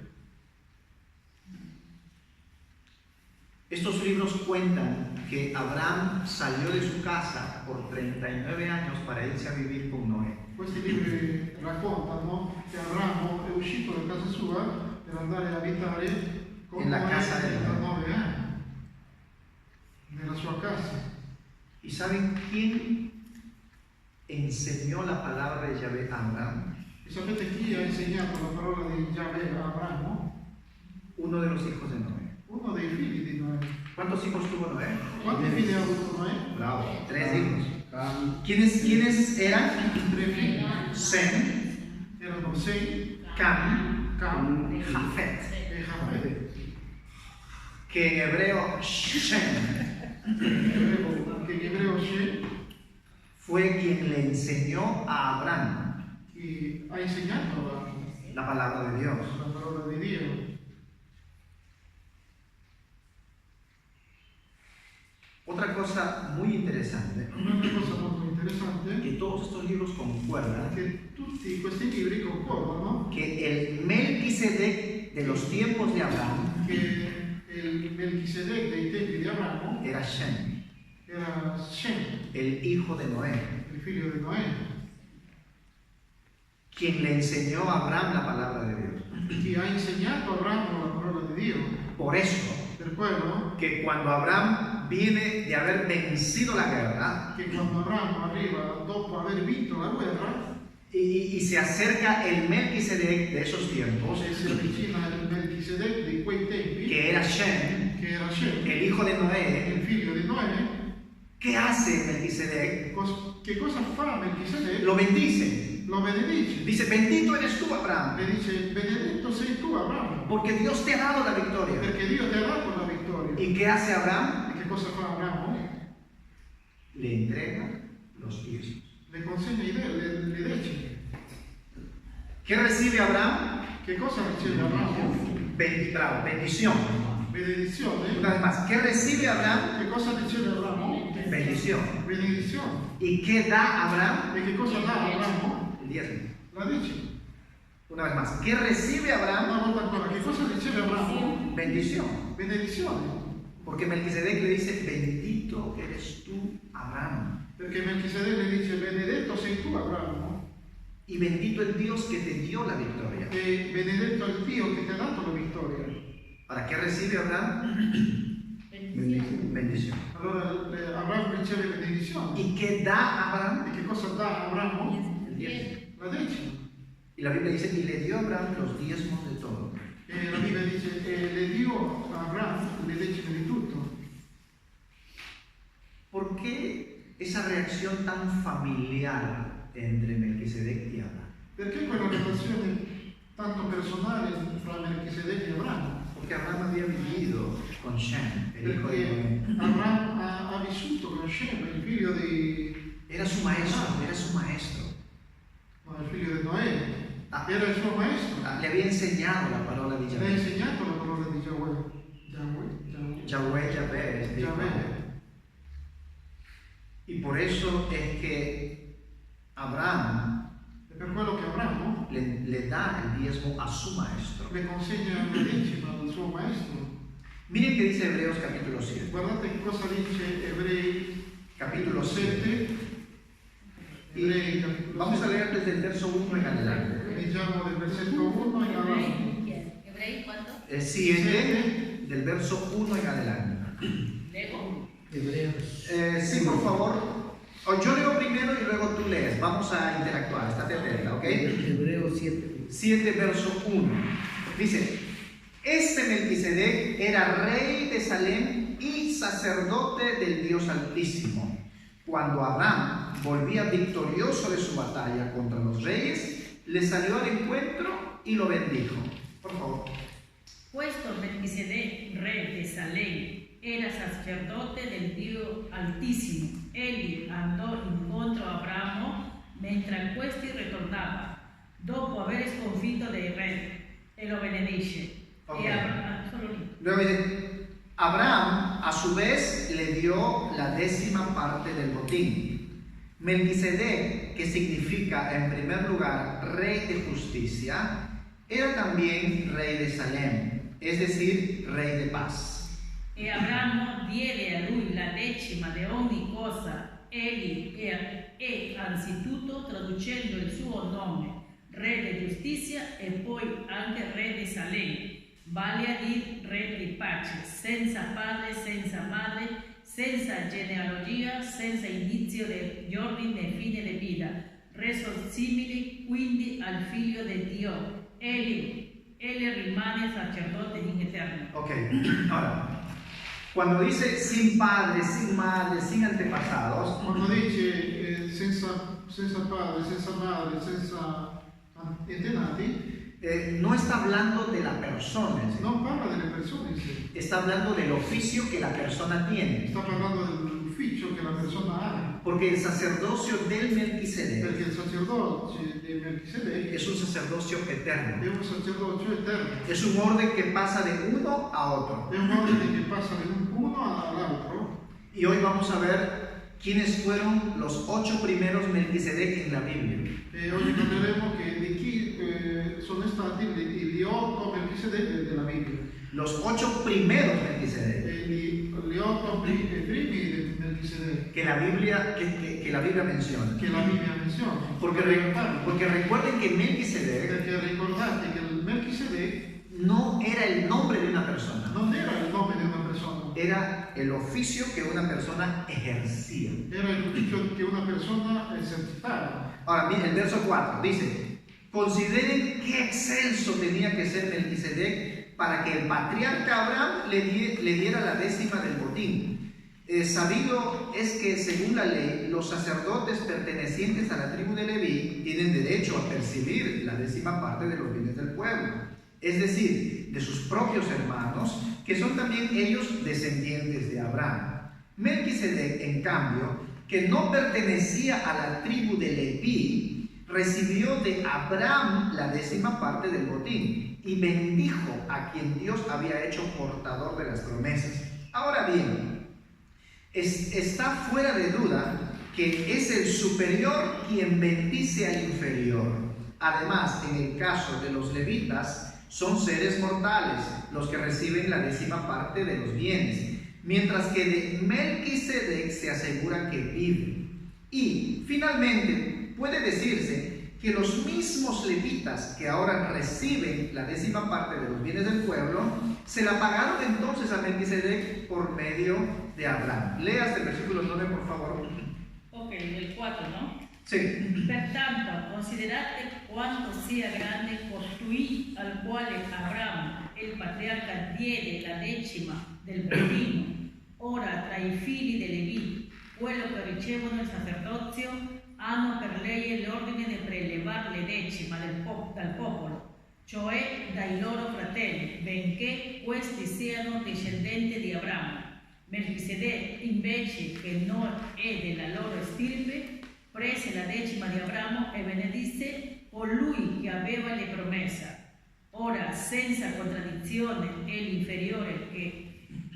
Estos libros cuentan que Abraham salió de su casa por 39 años para irse a vivir con Noé. Questi libri raccontano che Abramo è uscito da casa sua per andare a abitare con In la Noè casa per di 39 anni. Nella sua casa. ¿Y saben quién enseñó la palabra de Yahvé a Abraham? E sapete chi ha insegnato la parola di Giavè a Abramo? Uno de los hijos de Noé. Uno dei figli di Noè. ¿Cuántos hijos tuvo Noé? Quanti figli ha avuto Noè? Bravo, 3 hijos. Cam, ¿Quiénes eran? 3 figli. Sem, Erano 6, Cam Cam y Jafet, e Jafè. que en hebreo Shem Che in ebreo Shem, fue quien le enseñó a Abraham chi ha insegnato a Abramo la palabra de Dios. la parola di Dio. Otra cosa muy interesante, Un'altra cosa molto interessante que todos estos libros è concuerdan, che tutti questi libri concordano que el Melquisedec de los tiempos de Abraham che il Melchisedec dei tempi di Abramo era Shem, era Shem, el hijo de Noé, il figlio di Noè, quien le enseñó a Abraham la palabra de Dios. chi ha insegnato a Abramo la parola di Dio. Por eso, Per quello que cuando Abraham viene de haber vencido la guerra che quando Abramo arriva dopo aver vinto la guerra y se acerca el Melquisedec de esos tiempos, e si avvicina il Melchisedec di quei tempi, que era Shem, che era Shem, el hijo de Noé, il figlio di Noè, ¿qué hace Melquisedec? che cosa fa Melchisedec? Lo bendice. Lo benedice. Dice, bendito eres tú, Abraham, Le dice, benedetto sei tu Abramo, porque Dios te ha dado la victoria. perché Dio ti ha dato la vittoria. ¿Y qué hace Abraham? E che cosa fa Abramo? Le entrega los diezmos. Le consegna le decimi. ¿Qué recibe Abraham? Che cosa riceve Abramo? Bravo, bendición. Benedizione. Una vez más, ¿qué recibe Abraham? Che cosa riceve Abramo? Bendición. Benedizione. ¿Y qué da Abraham? E che cosa dà Abramo? El diezmo. La decima. Una vez más, ¿qué recibe Abraham? Una volta ancora, che cosa riceve Abramo? Bendición. Benedizione. Porque Melquisedec le dice, bendito eres tú, Abraham. Perché Melchisedec le dice, benedetto sei tu Abramo, Y bendito el Dios que te dio la victoria. e benedetto il Dio che ti ha dato la vittoria. ¿Para qué recibe Abraham? bendición. Bendición. Allora Abramo riceve benedizione. ¿Y qué da Abraham? E che cosa dà Abramo? El diezmo. La decima. Y la Biblia dice, y le dio a Abraham los diezmos de todo. E la Bibbia dice, e le dio a Abramo le decime di tutto. ¿Por qué esa reacción tan familiar entre Melquisedec y Abraham? Perché quella relazione tanto personale fra Melchisedec e Abramo? Porque Abraham había vivido con Shem, el hijo de Noé. Perché Abramo ha vissuto con Shem, il figlio di... Era su maestro, era su maestro. no, il figlio di Noè. Ah. Era il suo maestro. Le había enseñado la palabra de Le ha Yahvé. insegnato la parola di Yahweh. Yahvé, Yahvé, es de Yahweh. Y por eso es que Abraham E per quello che Abramo le da el diezmo a su maestro. le consegna la decima al suo maestro. Miren qué dice Hebreos capítulo 7. Guardate che cosa dice Ebrei Capítulo 7. 7. Ebrei capitolo Vamos a 7. leer desde el verso 1 en adelante. Leggiamo del versetto 1 in avanti. ¿Hebrei cuánto? 7, del verso 1 en adelante. ¿Lego? Hebreos. Sí, por favor. O yo leo primero y luego tú lees. Vamos a interactuar. Estate atenta, ¿ok? Hebreos 7. 7, verso 1. Dice, este Melquisedec era rey de Salem y sacerdote del Dios Altísimo. Cuando Abraham volvía victorioso de su batalla contra los reyes, le salió al encuentro y lo bendijo. Por favor. Puesto Melquisedec, rey de Salem, era sacerdote del Dio Altísimo. Egli andò incontro a Abramo mentre questi ritornava, dopo aver sconfitto dei re, e lo benedice. Ok. E solo lì. Luego dice, Abraham a su vez le dio la 10ª parte del botín. Melquisedec, que significa en primer lugar rey de justicia, era también rey de Salem, es decir, rey de paz. E Abramo diede a lui la decima di ogni cosa. Egli è anzitutto, traducendo il suo nome, re di giustizia, e poi anche re di Salem, vale a dire re di pace, senza padre, senza madre, senza genealogia, senza indizio di giorni né fine di vita, reso simile quindi al figlio di Dio. Egli rimane sacerdote in eterno. Ok, ahora, cuando dice sin padre, sin madre, sin antepasados, Quando dice senza padre, senza madre, senza antenati, no está hablando de la persona, ¿sí? non parla delle persone in sé, Está hablando del oficio que la persona tiene. sta parlando dell'ufficio che la persona ha, Porque el sacerdocio del Melquisedec perché il sacerdote di Melchisedec es un sacerdocio eterno. è un sacerdocio eterno, Es un orden que pasa de uno a otro. è un ordine che passa da uno all'altro. Y hoy vamos a ver quiénes fueron los 8 primeros Melquisedec en la Biblia. E oggi parleremo di chi sono stati gli 8 Melchisedec della Bibbia, Los 8 primeros Melquisedec gli 8 primi di Melchisedec que la Biblia, que la Biblia menciona. che la Bibbia menziona. Porque recuerden que Melquisedec Perché ricordate che il Melchisedec no era el nombre de una persona, non era il nome di una persona, era el oficio que una persona ejercía. era l'ufficio che una persona esercitava. Ahora, miren, el verso 4 dice, consideren qué excelso tenía que ser Melquisedec para que el patriarca Abraham le diera la 10ª del botín. Sabido es que según la ley, los sacerdotes pertenecientes a la tribu de Leví tienen derecho a percibir la 10ª parte de los bienes del pueblo, es decir, de sus propios hermanos, que son también ellos descendientes de Abraham. Melquisedec, en cambio, que no pertenecía a la tribu de Leví, recibió de Abraham la 10ª parte del botín y bendijo a quien Dios había hecho portador de las promesas. Ahora bien, está fuera de duda que es el superior quien bendice al inferior. Además, en el caso de los levitas, son seres mortales los que reciben la 10ª parte de los bienes, mientras que de Melquisedec se asegura que vive. Y, finalmente, puede decirse que los mismos levitas que ahora reciben la 10ª parte de los bienes del pueblo, se la pagaron entonces a Melquisedec por medio de Abraham. Lea hasta el versículo 9, por favor. Ok, el 4, ¿no? Sí. Pertanto, considerate quanto sia grande costui al quale Abramo, il patriarca, diede la 10ª del bottino. Ora, tra i figli di Levi, quello che ricevono il sacerdozio, hanno per legge l'ordine di prelevare le 10ª dal popolo, cioè dai loro fratelli, benché questi siano discendenti di Abramo. Melchisedec, invece, che non è della loro stirpe, prese la decima di Abramo e benedisse colui che aveva le promesse. Ora, senza contraddizione, è l'inferiore che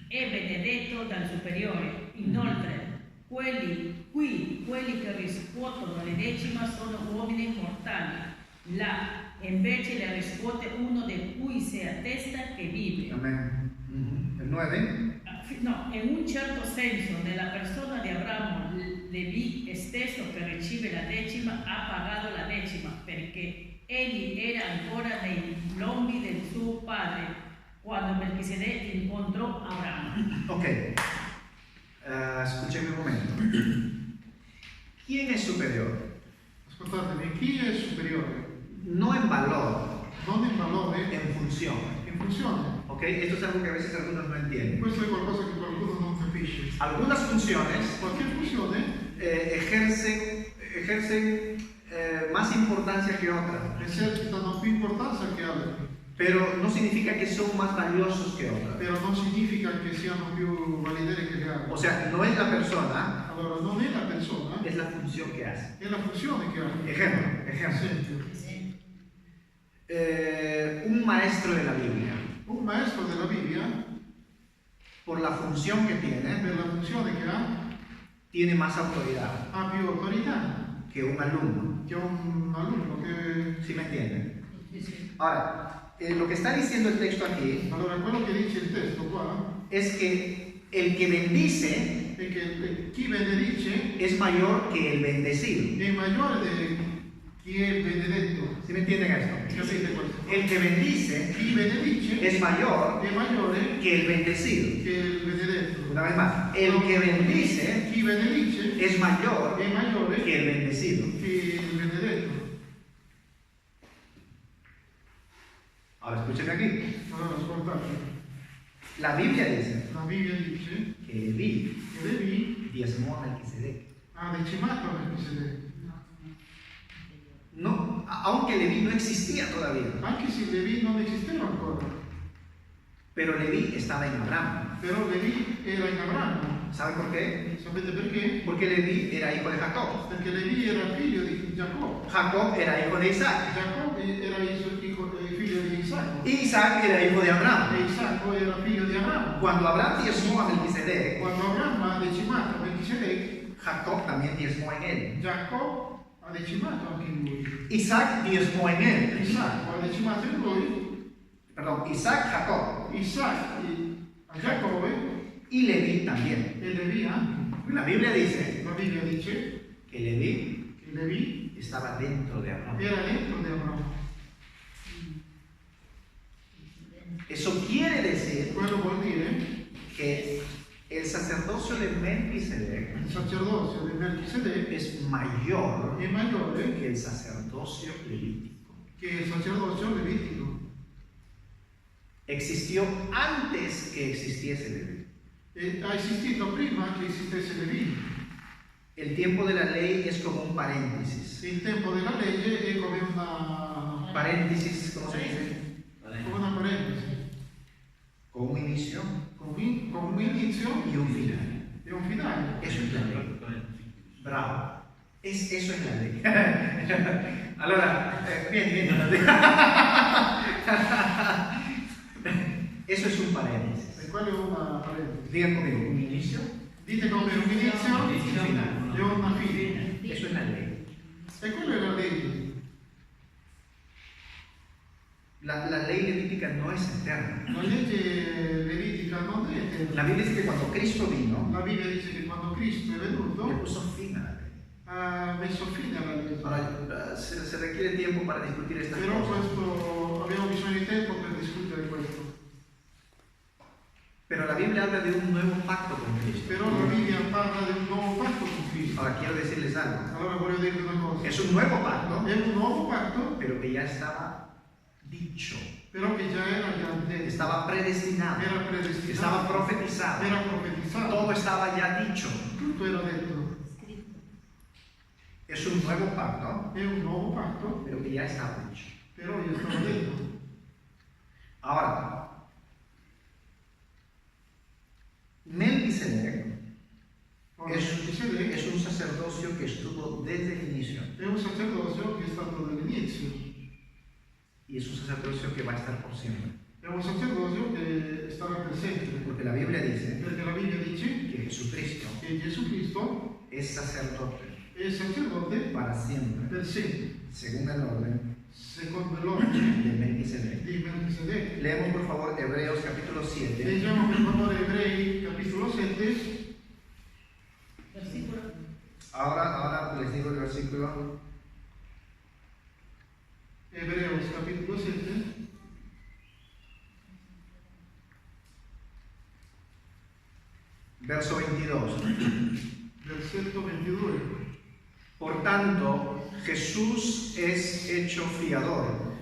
è benedetto dal superiore. Inoltre, quelli che riscuotono le decima sono uomini mortali. Là, invece, le riscuote uno di cui si attesta che vive. Amén. El 9. No, in un certo senso, nella persona di Abramo, Levi stesso per ricevere la decima ha pagato la decima, perché egli era ancora nei lombi del suo padre quando Melchisedec incontrò Abramo. Ok. Escúcheme un momento. ¿Quién es superior? Ascoltatemi, chi è superiore? No en valor, Non in valore, en función. in funzione. Ok, esto es algo que a veces algunos no entienden. Questo è qualcosa che qualcuno non capisce. Algunas funciones Qualche funzione ejercen más importancia que otras, esercitano più importanza che altre, pero no significa que son más valiosos que otras. però non significa che siano più validere che le O altre. sea, no es la persona, Allora, non è la persona, es la función que hace. è la funzione che ha. Ejemplo. Esempio. Un maestro de la Biblia, Un maestro della Bibbia, por la función que per la funzione che tiene más autoridad ha più autorità que un alumno. che un alunno che... ¿Sí me entienden? Ahora, lo que está diciendo el texto aquí Allora, quello che dice il testo qua es que el que bendice è che chi benedice es mayor que el bendecido. è maggiore di chi è benedetto. ¿Sí me entienden esto? Capite questo? El que bendice Chi benedice es mayor è maggiore que el bendecido. che il benedetto. Una vez más, el que bendice Chi benedice es mayor è maggiore que el bendecido. che il benedetto. Ahora escúcheme aquí. Allora, ascoltate, La Biblia dice la Bibbia dice que Leví che Levi diezmó a Melquisedec. ha decimato Melchisedec. No, aunque Leví no existía todavía, Anche se Levi non esisteva ancora, pero Leví estaba en Abraham. però Levi era in Abramo. ¿Saben por qué? Sapete perché? Porque Leví era hijo de Jacob. Perché Levi era figlio di Giacobbe. Jacob era hijo de Isaac. Giacobbe era figlio di Isacco. Y Isaac era hijo de Abraham. E Isacco era figlio di Abramo. Cuando Abraham diezmó a Melquisedec, Quando Abramo ha decimato Melchisedec, Jacob también diezmó en él. Giacobbe ha decimato anche in lui. Isaac diezmó en él. Isacco ha decimato in lui. Perdón, Isaac, Jacob. Isacco a Giacobbe Y Leví también. e Levi anche. La Biblia dice La Bibbia dice que Leví che Levi estaba dentro de Abraham. era dentro di Abramo. Eso quiere decir Quello vuol dire que el sacerdocio de Melquisedec il sacerdozio di Melchisedec es mayor è maggiore que el sacerdocio levítico. che il sacerdozio levitico. Existió antes que existiese Leví. E ha esistito prima che esistesse Levi. El tiempo de la ley es como un paréntesis. Il tempo della legge è come una Paréntesis, ¿cómo se dice? parentesi, Con un inicio con un inizio y un final. e un finale. Eso es la ley. Bravo. Eso es la ley. Allora, bien. Eso es un paréntesis. E quello è una parentesi. Digan conmigo, un inicio Dite come un inizio y un final. e una fine. Eso es la ley. E quello è la legge. La ley levítica no es eterna. La legge levitica non è eterna. La Biblia dice que cuando Cristo vino, La Bibbia dice che quando Cristo è le venuto puso fin a la ley. ha messo fine alla legge. Ahora, se requiere tiempo para discutir estas Però cosas. questo, abbiamo bisogno di tempo per discutere questo. Pero la Biblia habla de un nuevo pacto con Cristo. Però la Bibbia parla di un nuovo patto con Cristo. Ahora quiero decirles algo. Allora voglio dirvi una cosa. Es un nuevo pacto, È un nuovo patto, pero que ya estaba dicho, però che già era detto. estaba predestinado, Era predestinato. estaba profetizado, Era profetizzato. todo estaba ya dicho. Tutto era detto. Es un nuevo pacto, È un nuovo patto, pero que ya estaba dicho. però io stavo detto. Ahora, Melquisedec Ora, Melchisedec es un sacerdocio que estuvo desde el inicio è un sacerdocio che è stato dall'inizio, y es un sacerdocio que va a estar por siempre. è un sacerdocio che starà per sempre, Porque la Biblia dice perché la Bibbia dice que Jesucristo che Gesù Cristo es sacerdote è sacerdote para siempre, per sempre, según el orden secondo l'ordine de Melquisedec. di Melchisedec. Leemos por favor Hebreos capítulo 7, Leggiamo per favore Ebrei capitolo 7, Versículo. ahora les digo el versículo, Hebreos capitolo 7, verso 22. versetto 22. Por tanto, Jesús es hecho fiador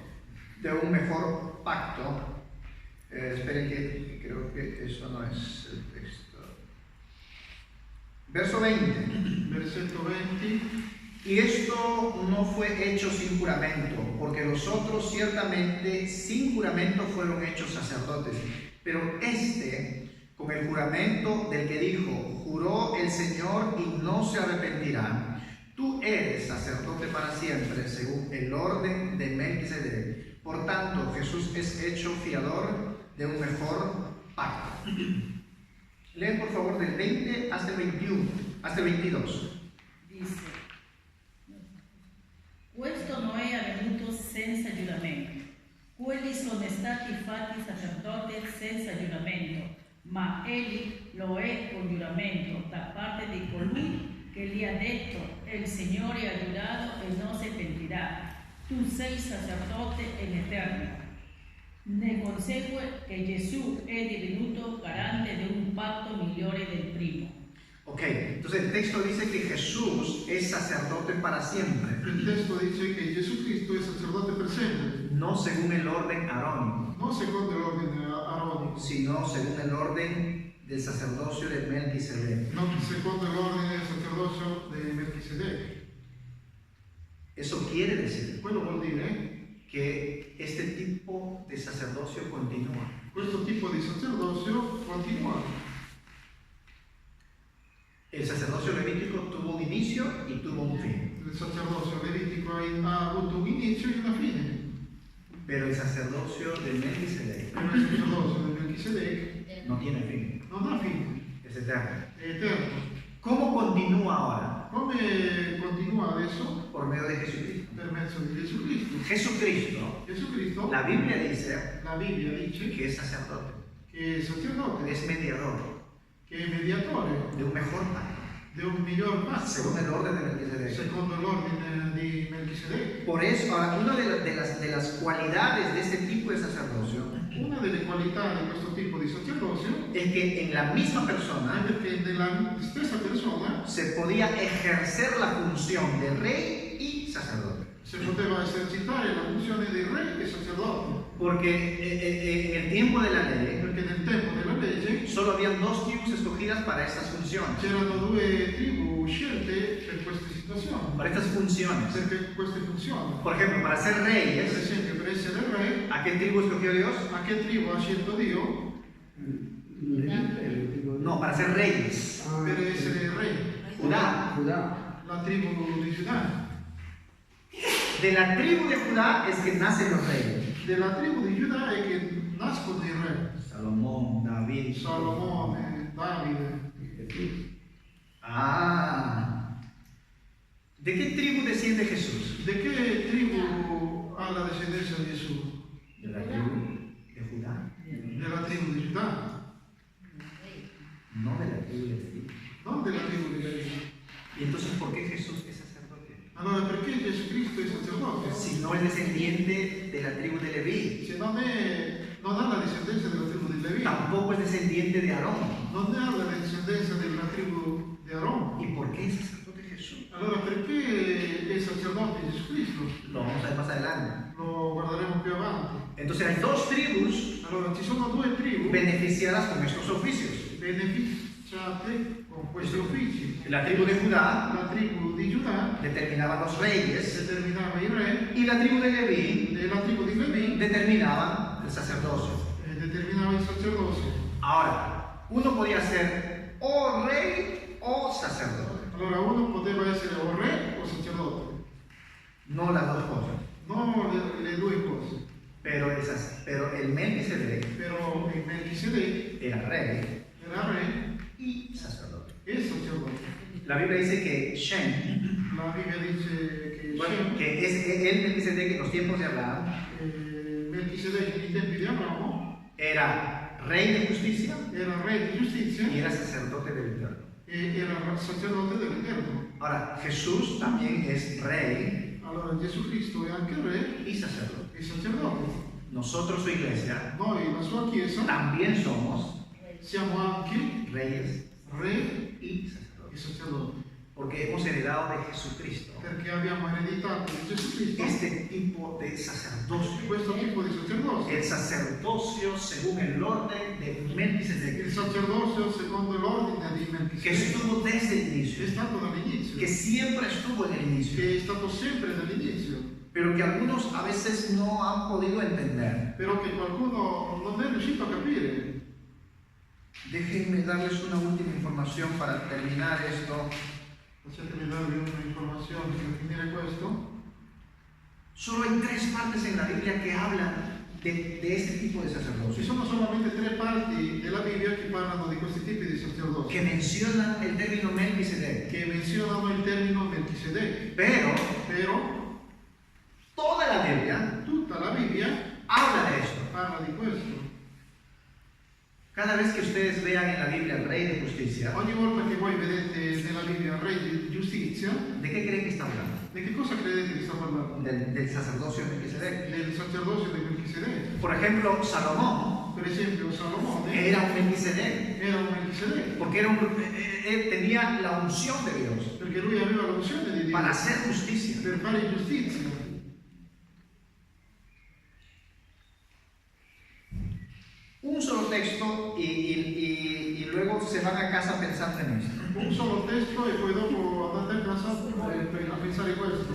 de un mejor pacto. Esperen que creo que eso no es el texto. Verso 20. Versetto 20. Y esto no fue hecho sin juramento, porque los otros ciertamente sin juramento fueron hechos sacerdotes. Pero este, con el juramento del que dijo, juró el Señor y no se arrepentirá. Tú eres sacerdote para siempre, según el orden de Melquisedec. Por tanto, Jesús es hecho fiador de un mejor pacto. Leen por favor del 20 hasta el 21, hasta el 22. Dice: questo non è avvenuto senza giuramento. Quelli sono stati fatti sacerdote senza giuramento, ma egli lo è con giuramento da parte di colui che gli ha detto: il Signore ha giurato e non si pentirà. Tu sei sacerdote in eterno. Ne consegue che Gesù è divenuto garante di un patto migliore del primo. Ok, entonces el texto dice que Jesús es sacerdote para siempre, Il testo dice che Gesù Cristo è sacerdote per sempre, no según el orden arónico, non secondo l'ordine aronico, sino según el orden del sacerdocio de Melquisedec. non secondo l'ordine del sacerdocio di Melchisedec. Eso quiere decir Quello vuol dire que este tipo de sacerdocio continúa. questo tipo di sacerdocio continua. El sacerdocio levítico tuvo un inicio y tuvo un fin, Il sacerdocio levitico ha avuto un inizio e una fine, pero el sacerdocio de Melquisedec come il sacerdocio di Melchisedec no tiene fin, non ha fine, es eterno. è eterno. ¿Cómo continúa ahora? Come continua adesso? Por medio de Jesucristo. Per mezzo di Gesù Cristo. Jesucristo, Gesù Cristo, la Biblia dice la Bibbia dice que es sacerdote, che è sacerdote, es mediador che è mediatore de un mejor pacto, di un miglior según patto, el orden de Melquisedec. secondo l'ordine di Melchisedec. Por eso, ahora, una de las cualidades de este tipo de sacerdocio Una delle qualità di questo tipo di sacerdocio es que en la misma è persona perché nella stessa persona se podía ejercer la función de rey y sacerdote. si poteva esercitare la funzione di re e sacerdote, Porque en el tiempo de la ley perché nel tempo della legge solo habían dos tribus escogidas para estas funciones. c'erano due tribù scelte per queste situazioni, Para estas funciones. perché queste funzioni. Por ejemplo, para ser Per reyes, esempio, per essere re, ¿a qué tribu escogió Dios? a che tribù ha scelto Dio? No, para ser reyes. Per essere re, Judá. Judá. la tribù di Giuda. De la tribu de Judá es que nacen los reyes. Della tribù di Giuda è che nascono i re, Salomón, David. Salomone, Davide. Ah. ¿De qué tribu desciende Jesús? Di che tribù ha la discendenza di Gesù? De la tribu de Judá. Della tribù di Giuda, No de la tribu de Leví. non della tribù di Levi. ¿Y entonces por qué Jesús es sacerdote? Allora perché Gesù Cristo è sacerdote? Si no es descendiente de la tribu de Leví, Se non ha la discendenza della tribù di Levi, tampoco es descendiente de Aarón. non ha la discendenza della tribù di Aaron. ¿Y por qué es sacerdote Jesús? Allora perché è sacerdote Gesù Cristo? Lo vamos a ver más adelante. Lo guarderemo più avanti. Entonces hay dos tribus Allora ci sono due tribù beneficiadas con estos oficios. beneficiate con questi uffici. La tribu de Judá La tribù di Giuda determinaba los reyes determinava i re y la tribu de Leví e la tribù di Levi determinaban el sacerdocio. determinava il sacerdocio. Ahora, uno podía ser o rey o sacerdote, Allora uno poteva essere o re o sacerdote, no las dos cosas. non le due cose. Pero el Melquisedec Però il Melchisedec era rey era re y sacerdote. e sacerdote. La Biblia dice que Shem, La Bibbia dice che bueno, Shem, que es el Melquisedec en los tiempos de Abraham, Melchisedec nei tempi di Abramo era rey de justicia era re di giustizia y era sacerdote del Eterno. e era sacerdote dell'Eterno. Ahora, Jesús también es rey Allora Gesù Cristo è anche re y sacerdote. e sacerdote. Nosotros, su iglesia, Noi, la sua Chiesa, también somos siamo anche reyes re y e sacerdotes, sacerdoti, porque hemos heredado de Jesucristo perché abbiamo ereditato di Gesù Cristo este tipo de sacerdocio. questo tipo di sacerdozio. El sacerdocio según el orden de Melquisedec, Il sacerdozio secondo l'ordine di que Melchisedec estuvo desde el è inicio, stato dall'inizio, que siempre estuvo en el inicio, che è stato sempre dall'inizio, pero que algunos a veces no han podido entender. però che qualcuno non è riuscito a capire. Déjenme darles una última información para terminar esto. Lasciatemi darvi un'informazione per finire questo. Solo hay 3 partes en la Biblia que hablan de este tipo de Ci sacerdocio, sono solamente 3 parti della Bibbia che parlano di questi tipi di sacerdozio, que mencionan el término Melquisedec, che menzionano il termine Melchisedec, pero toda la Biblia tutta la Bibbia habla de esto. parla di questo. Cada vez que ustedes vean en la Biblia el Rey de Justicia, Ogni volta che voi vedete nella Bibbia il re di giustizia, ¿de qué creen que está hablando? di che cosa credete che sta parlando? Del sacerdocio de Melquisedec. Del sacerdozio di Melchisedec. Por ejemplo, Salomón Per esempio Salomone era un Melquisedec, era un Melchisedec, porque él tenía la unción de Dios perché lui aveva l'unzione di Dio para hacer justicia. per fare giustizia. Un solo texto y luego se van a casa pensando en esto. Un solo testo e poi dopo andate a casa a pensare questo.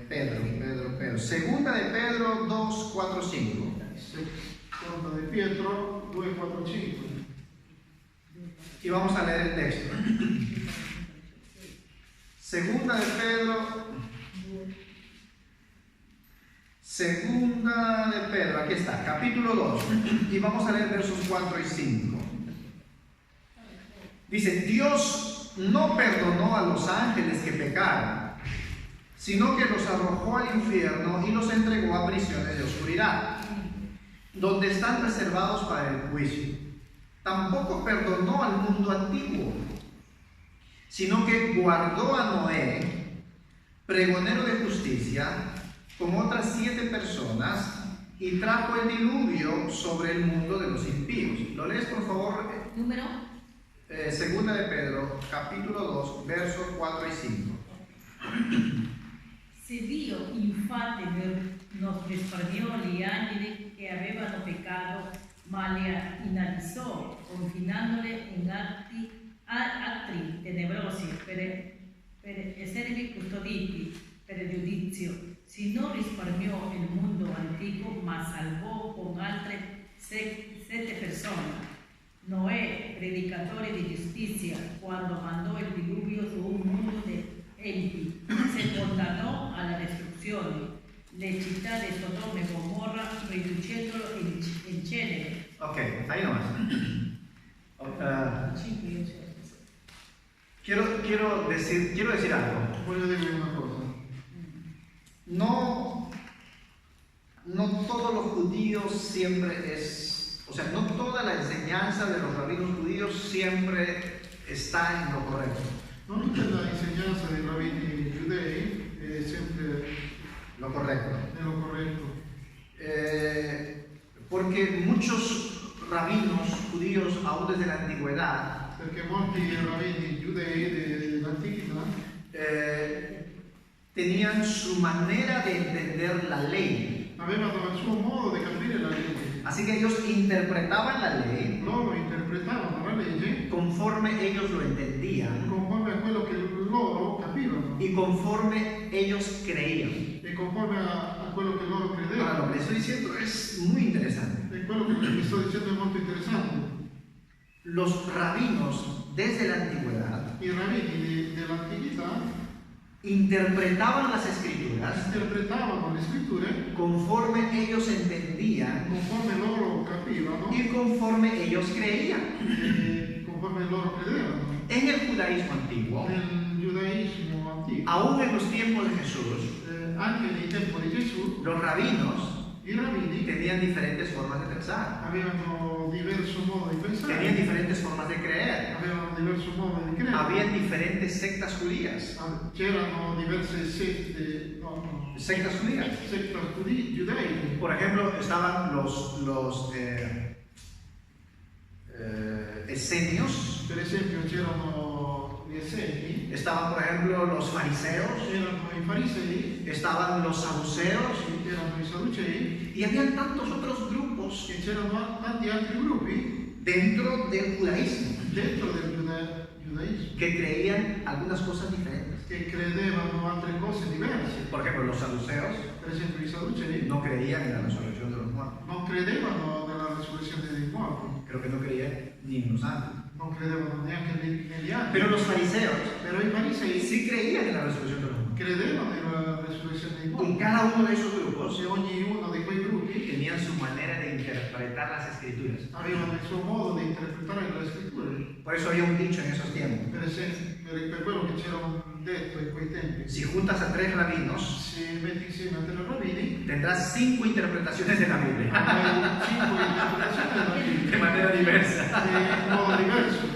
Pedro. Segunda de Pedro 2, 4, 5. Seconda di Pietro 2, 4, 5. Y vamos a leer el texto. Segunda de Pedro, aquí está, capítulo 2, y vamos a leer versos 4 y 5. Dice, Dios no perdonó a los ángeles que pecaron, sino que los arrojó al infierno y los entregó a prisiones de oscuridad, donde están reservados para el juicio. Tampoco perdonó al mundo antiguo, sino que guardó a Noé, pregonero de justicia, con otras 7 personas, y trajo el diluvio sobre el mundo de los impíos. ¿Lo lees, por favor? Número. Segunda de Pedro, capítulo 2, versos 4 y 5. Se Dio infatti non risparmiò gli angeli che avevano peccato, ma li inalzò, confinandoli in attri tenebrosi per essere custoditi per il giudizio. Si non risparmiò il mondo antico, ma salvò con altre 7 persone. Noè, predicatore di giustizia, quando mandò il diluvio su un mondo di empi, se condannò alla distruzione le città di Sodoma e Gomorra, riducendolo in cenere. Ok, ahí nomás. Quiero decir algo. Voglio dirvi una cosa. No todos los judíos siempre o sea, no toda la enseñanza de los rabinos judíos siempre está en lo correcto. Non tutta l'insegnanza dei rabbini giudei è sempre Lo correcto. nello corretto. Porque muchos rabinos judíos, aún desde la antigüedad, Perché molti rabbini giudei dell'antichità tenían su manera de entender la ley. avevano il suo modo di capire la legge. Así que ellos interpretaban la ley Loro interpretavano la legge conforme ellos lo entendían. conforme a quello che loro capivano y conforme ellos creían. e conforme a quello che loro Ahora, credevano. lo que le estoy diciendo es muy interesante. E quello che vi sto dicendo è molto interessante. Los rabinos desde la antigüedad I rabbini dell'antichità interpretaban las escrituras interpretavano le scritture conforme ellos entendían conforme loro capivano y conforme ellos creían. e conforme loro credevano. En el judaísmo antiguo, Nel giudaismo antico, aún en los tiempos de Jesús, anche nei tempi di Gesù, los rabinos i rabbini tenían diferentes formas de pensar, avevano diverso modo di pensare, tenían diferentes formas de creer, avevano diverso modo di credere. habían diferentes sectas judías. C'erano diverse sette, Sectas judías. sectas giudaiche. Por ejemplo, estaban los esenios, Per esempio c'erano gli Esseni, estaban por ejemplo los fariseos, c'erano i Farisei, estaban los saduceos c'erano i Sadducei y habían tantos otros grupos e c'erano tanti altri gruppi dentro del judaísmo dentro del giudaismo que creían algunas cosas diferentes. che credevano altre cose diverse. Por ejemplo, los saduceos Per esempio i Sadducei no creían en la resurrección de los muertos. non credevano nella resurrezione dei morti, Creo que no creían ni en los ángeles. non credevano neanche negli altri. Pero los fariseos Però i Farisei sí creían en la resurrección de los muertos. credevano nella resurrezione dei Y morti. cada uno de esos grupos E ognuno di quei gruppi tenían su manera de interpretar las escrituras. avevano il suo modo di interpretare le scritture. Por eso había un dicho en esos tiempos. Per esempio, per quello che c'era detto in quei tempi, Si juntas a 3 rabinos, se metti insieme a tre rabbini, tendrás 5 interpretaciones de la Biblia. hai 5 interpretazioni della Bibbia De manera diversa. in modo diverso.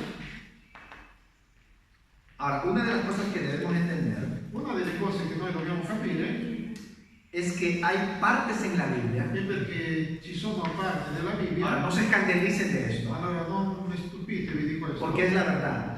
Ahora, una de las cosas que debemos entender Una delle cose che noi dobbiamo capire es que hay partes en la Biblia. è perché ci sono parti della Ahora, Bibbia, no se escandalicen de esto, allora non stupitevi di questo, porque es la verdad.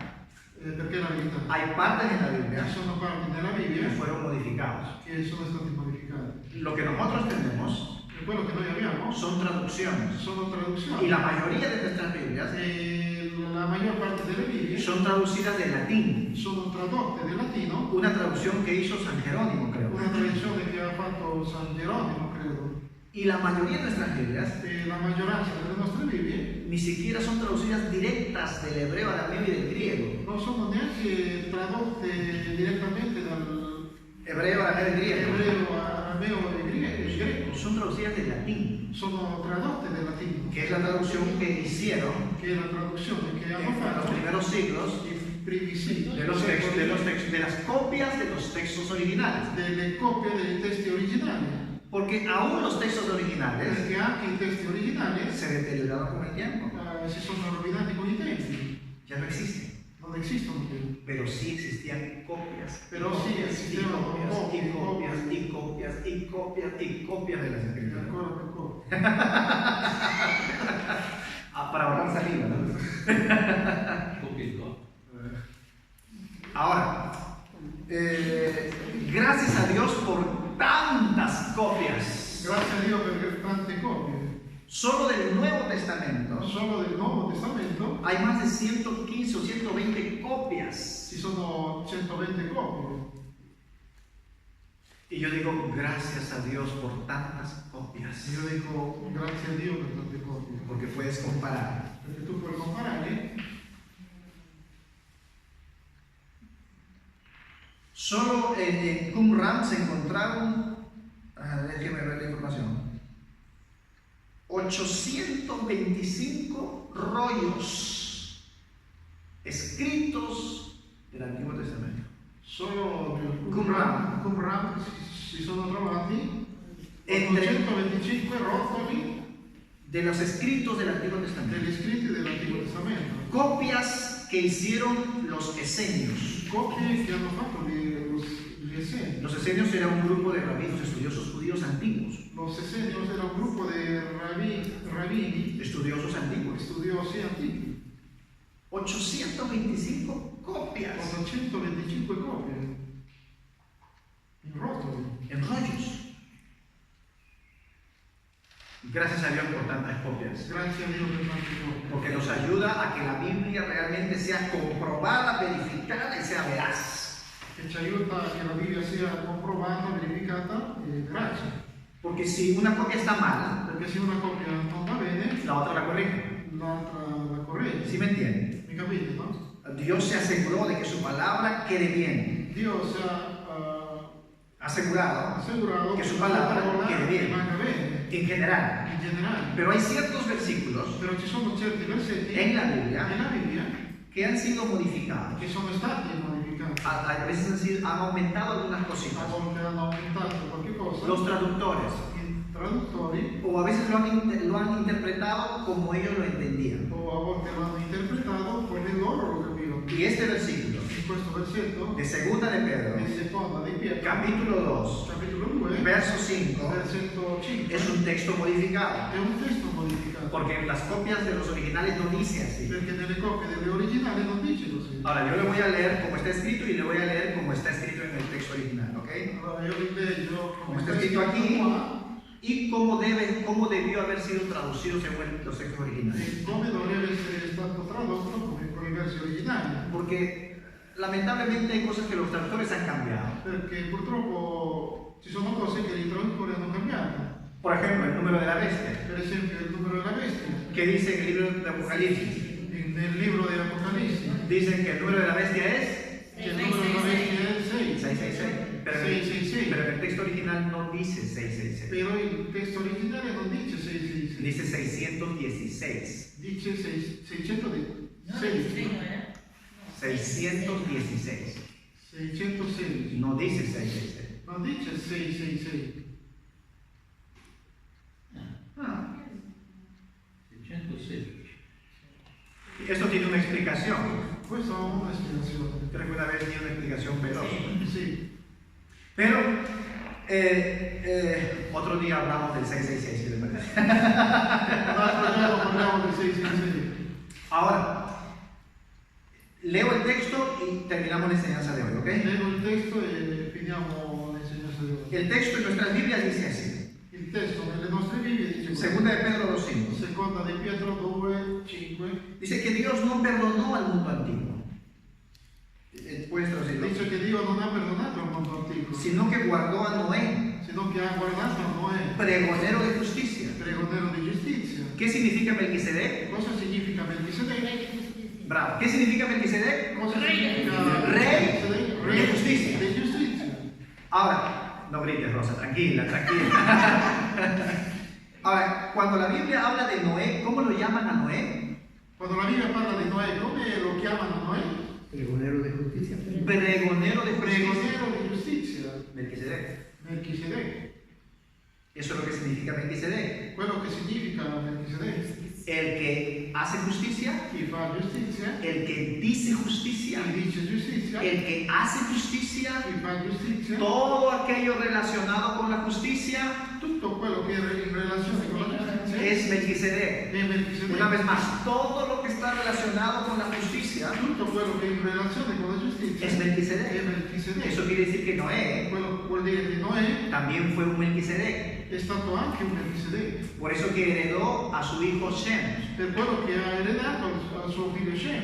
perché è la verità. Hay partes en la Biblia Ci sono parti nella que Bibbia fueron modificados. che sono stati modificati. Lo que nosotros tenemos E quello che noi abbiamo son traducciones. sono Y traduzioni. la mayoría de nuestras Biblias E la maggior parte delle Bibbie son traducidas del latín. sono tradotte del latino, Una traducción que hizo San Jerónimo, creo. una traduzione che ha fatto San Geronimo, credo. Y la mayoría de nuestras Biblias E la maggioranza delle nostre Bibbie ni siquiera son traducidas directas del hebreo, arameo y del griego. non sono neanche tradotte direttamente dal Hebreo, arameo y griego. ebreo, arameo e greco. Son traducidas del latín, Sono tradotte del latino, que es la traducción que hicieron che è la traduzione che hanno en los fatto primeros siglos i primi sigli, de los textos, de las copias de los textos originales. delle copie dei testi originali. Porque aún los textos originales Perché anche i testi originali se deterioraron con el tiempo. si sono rovinati con i tempi, Ya no existen. non esistono più. Pero sí existían copias. Pero sí y existieron copias, y copias, copias, y copias, y copias, y copias de las E escrituras. ancora per copie. Para ahorrar saliva, ¿no? Copilco. Ahora, gracias a Dios por tantas copias. Grazie a Dio per tante copie. Solo del Nuevo Testamento Solo del Nuovo Testamento hay más de 115 o 120 copias. ci sono 120 copie. Y yo digo, gracias a Dios por tantas copias. Io dico grazie a Dio per tante copie. Porque puedes comparar. Perché tu puoi comparare, Solo en Qumran se encontraron, déjeme ver la información, 825 rollos escritos del Antiguo Testamento. solo nel Qumran. Qumran si sono trovati Entre 825 rotoli de los escritos del Antiguo Testamento. degli scritti dell'Antico Testamento. Copias que hicieron los esenios. Copie che hanno fatto gli Esseni. Los esenios era un grupo de rabinos estudiosos judíos antiguos. Los Essenios era un gruppo di rabbini Estudiosos antiguos. studiosi antichi. 825 copias 825 copie in rotoli. en rollos. Gracias a Dios por tantas copias. Grazie a Dio per tante copie. Porque nos ayuda a que la Biblia realmente sea comprobada, verificada y sea veraz. che ci aiuta a che la Bibbia sia comprovata, verificata e verace. Porque si una copia está mala, Perché se una coppia non va bene, la otra la corrige. l'altra la corregge. ¿Sí me entienden? Mi capite, no? Dios se aseguró de que su palabra quede bien. Dio si è Asegurado assicurato che che su la palabra parola quede bien. rimanga bene, en general. in generale. Pero hay ciertos versículos Però ci sono certi versetti en la Biblia nella Bibbia que han sido modificados. che sono stati modificati. A veces han aumentado algunas A cositas. volte hanno aumentato qualche cosa. Los traductores, I traduttori o a veces lo han interpretado como ellos lo entendían. o a volte l'hanno interpretato come loro lo capivano. Y este versículo In questo versetto, de Segunda de Pedro, in seconda di Pietro, capítulo 2, capitolo 2, verso 5, versetto 5, es un texto modificado. è un testo modificato. Porque en las copias de los originales no dice así. Perché nelle copie delle originali non dice così. Ahora yo le voy a leer como está escrito y le voy a leer como está escrito en el texto original, ¿ok? Allora io vi leggo Como está escrito aquí y cómo debió haber sido traducido según los textos originales. e come dovrebbe essere stato tradotto come con i versi originali. Porque lamentablemente hay cosas que los traductores han cambiado. Perché purtroppo ci sono cose che i traduttori hanno cambiato. Por ejemplo, el número de la bestia, Per esempio il numero della bestia. que dice en el libro de Apocalipsis. Nel libro di Apocalisse Dicen que el número de la bestia es che il numero della bestia è il 6. 666. Pero, 666. pero en el texto original no dice 666. Però il testo originale non dice 666. Dice 616. Dice 616. No, diseño, ¿eh? 616. 616. No dice 666. Non dice 666. Ah, 616. esto tiene una explicación. Questa è una spiegazione. Creo que una vez di una explicación veloz. Sì. Pero otro día hablamos del 666, si les parece. L'altro giorno parliamo del 666. Ahora, leo el texto y terminamos la enseñanza de hoy, ¿ok? Leggo il testo e finiamo l'insegnanza di oggi. El texto en nuestras Biblias dice así. Il testo nelle nostre Bibbie dice questo. Segunda de Pedro 2:5. Seconda di Pietro 2, 5. Dice que Dios no perdonó al mundo antiguo. Puedes traducirlo. Dice che Dio non ha perdonato il mondo antico, Sino que guardó a Noé, sino che ha guardato a Noè, pregonero de justicia. pregonero di giustizia. ¿Qué significa Melquisedec? Cosa significa Melchisedec? Bravo. ¿Qué significa Melquisedec? Cosa Rey de significa Rey Melchisedec? de giustizia. Di giustizia. Ahora, no grites, Rosa, tranquila, tranquila. Ahora, cuando la Biblia habla de Noé, ¿cómo lo llaman a Noé? Quando la Bibbia parla di Noè, come lo chiamano Noè? Pregonero de justicia. Pregonero de justicia. Pregonero di giustizia. Melquisedec. Melchisedec. Eso es lo que significa Melquisedec. Quello che significa Melchisedec. El que hace justicia, Chi fa giustizia, el que dice justicia, chi dice giustizia, el que hace justicia, chi fa giustizia, todo aquello relacionado con la justicia tutto quello che è in relazione con la giustizia es Melquisedec. è Melchisedec. Una vez más, todo lo que está relacionado con la justicia Tutto quello che è in relazione con la giustizia es è Melquisedec. Melchisedec. Eso quiere decir que Noé Quello vuol dire che Noè también fue un Melquisedec. è stato anche un Melchisedec, Por eso que heredó a su hijo Shem, per quello che ha eredato al suo figlio Shem,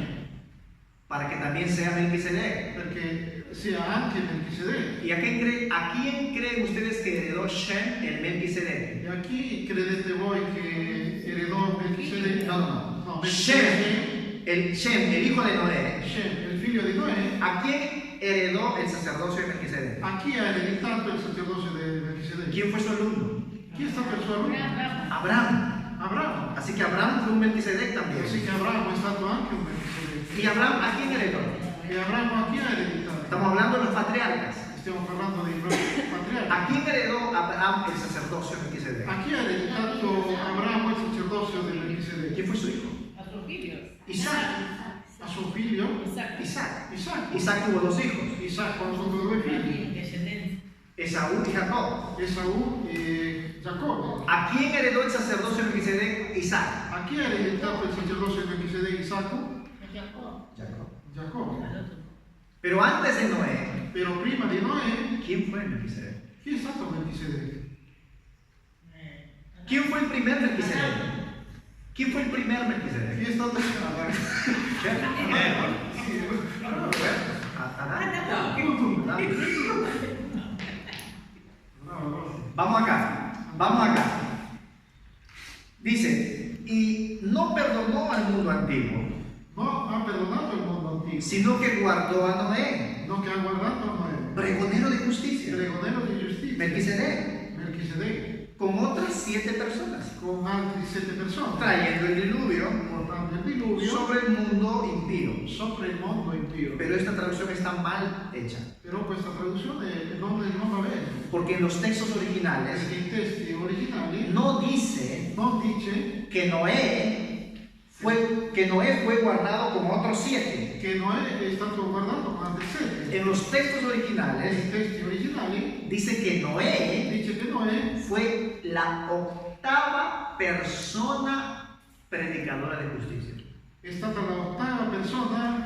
para que también sea Melquisedec. perché sia anche Melchisedec. ¿Y a quién creen ustedes que heredó Shem el Melquisedec? E a chi credete voi che eredò Melchisedec? No. Melchisedec, Shem, el hijo de Noé. Shem, il figlio di Noè, ¿A quién heredó el sacerdocio de Melquisedec? a chi ha ereditato il sacerdozio di Melchisedec? ¿Quién fue su alumno? Chi è stato il suo alunno? Abraham. Abramo. Así que Abraham fue un Melquisedec Così también. che Abramo è stato anche un Melchisedec. ¿Y Abraham a quién heredó? E Abramo a chi ha ereditato? Estamos hablando de los patriarcas. Stiamo parlando dei patriarchi. ¿A quién heredó Abraham el sacerdocio de Melquisedec? A chi ha ereditato Abramo il sacerdozio di Melchisedec? ¿Quién fue su hijo? A sus hijos. Isaac. A suo figlio? Isaac. Isaac. Isacco. Isaac tuvo dos hijos, Isacco ha avuto due figli, También descendencia. Esaú y Jacob. Esaù e Giacobbe. ¿A quién heredó el sacerdocio de Melquisedec? Isaac. A chi ha ereditato il sacerdozio di Melchisedec? Isacco? Jacob. Jacob. Giacobbe. Al otro. Pero antes de Noé, Però prima di Noè, ¿quién fue Melquisedec? chi è stato Melchisedec? ¿Quién fue el primer Melquisedec? ¿Quién fue el primer Melquisedec? Chi è stato Adán. ¿verdad? Bravo. Vamos acá. Dice, y no perdonó al mundo antiguo, No ha perdonado el mundo antiguo, sino que guardó a Noé, no que ha guardado a Noé, pregonero de justicia, pregonero de justicia, Melquisedec, Melquisedec, con otras 7 personas, con altre 7 persone, trayendo el diluvio portando el diluvio sobre el mundo impío. sopra il mondo impio. Pero esta traducción está mal hecha, Però questa traduzione non va bene, porque en los textos originales perché i testi originali no dice non dice que Noé fue guardado con otros 7. che Noè è stato guardato con altri 7. En los textos originales Nei testi originali dice que Noé dice che Noè fue la 8ª persona predicadora de justicia. è stata la 8ª persona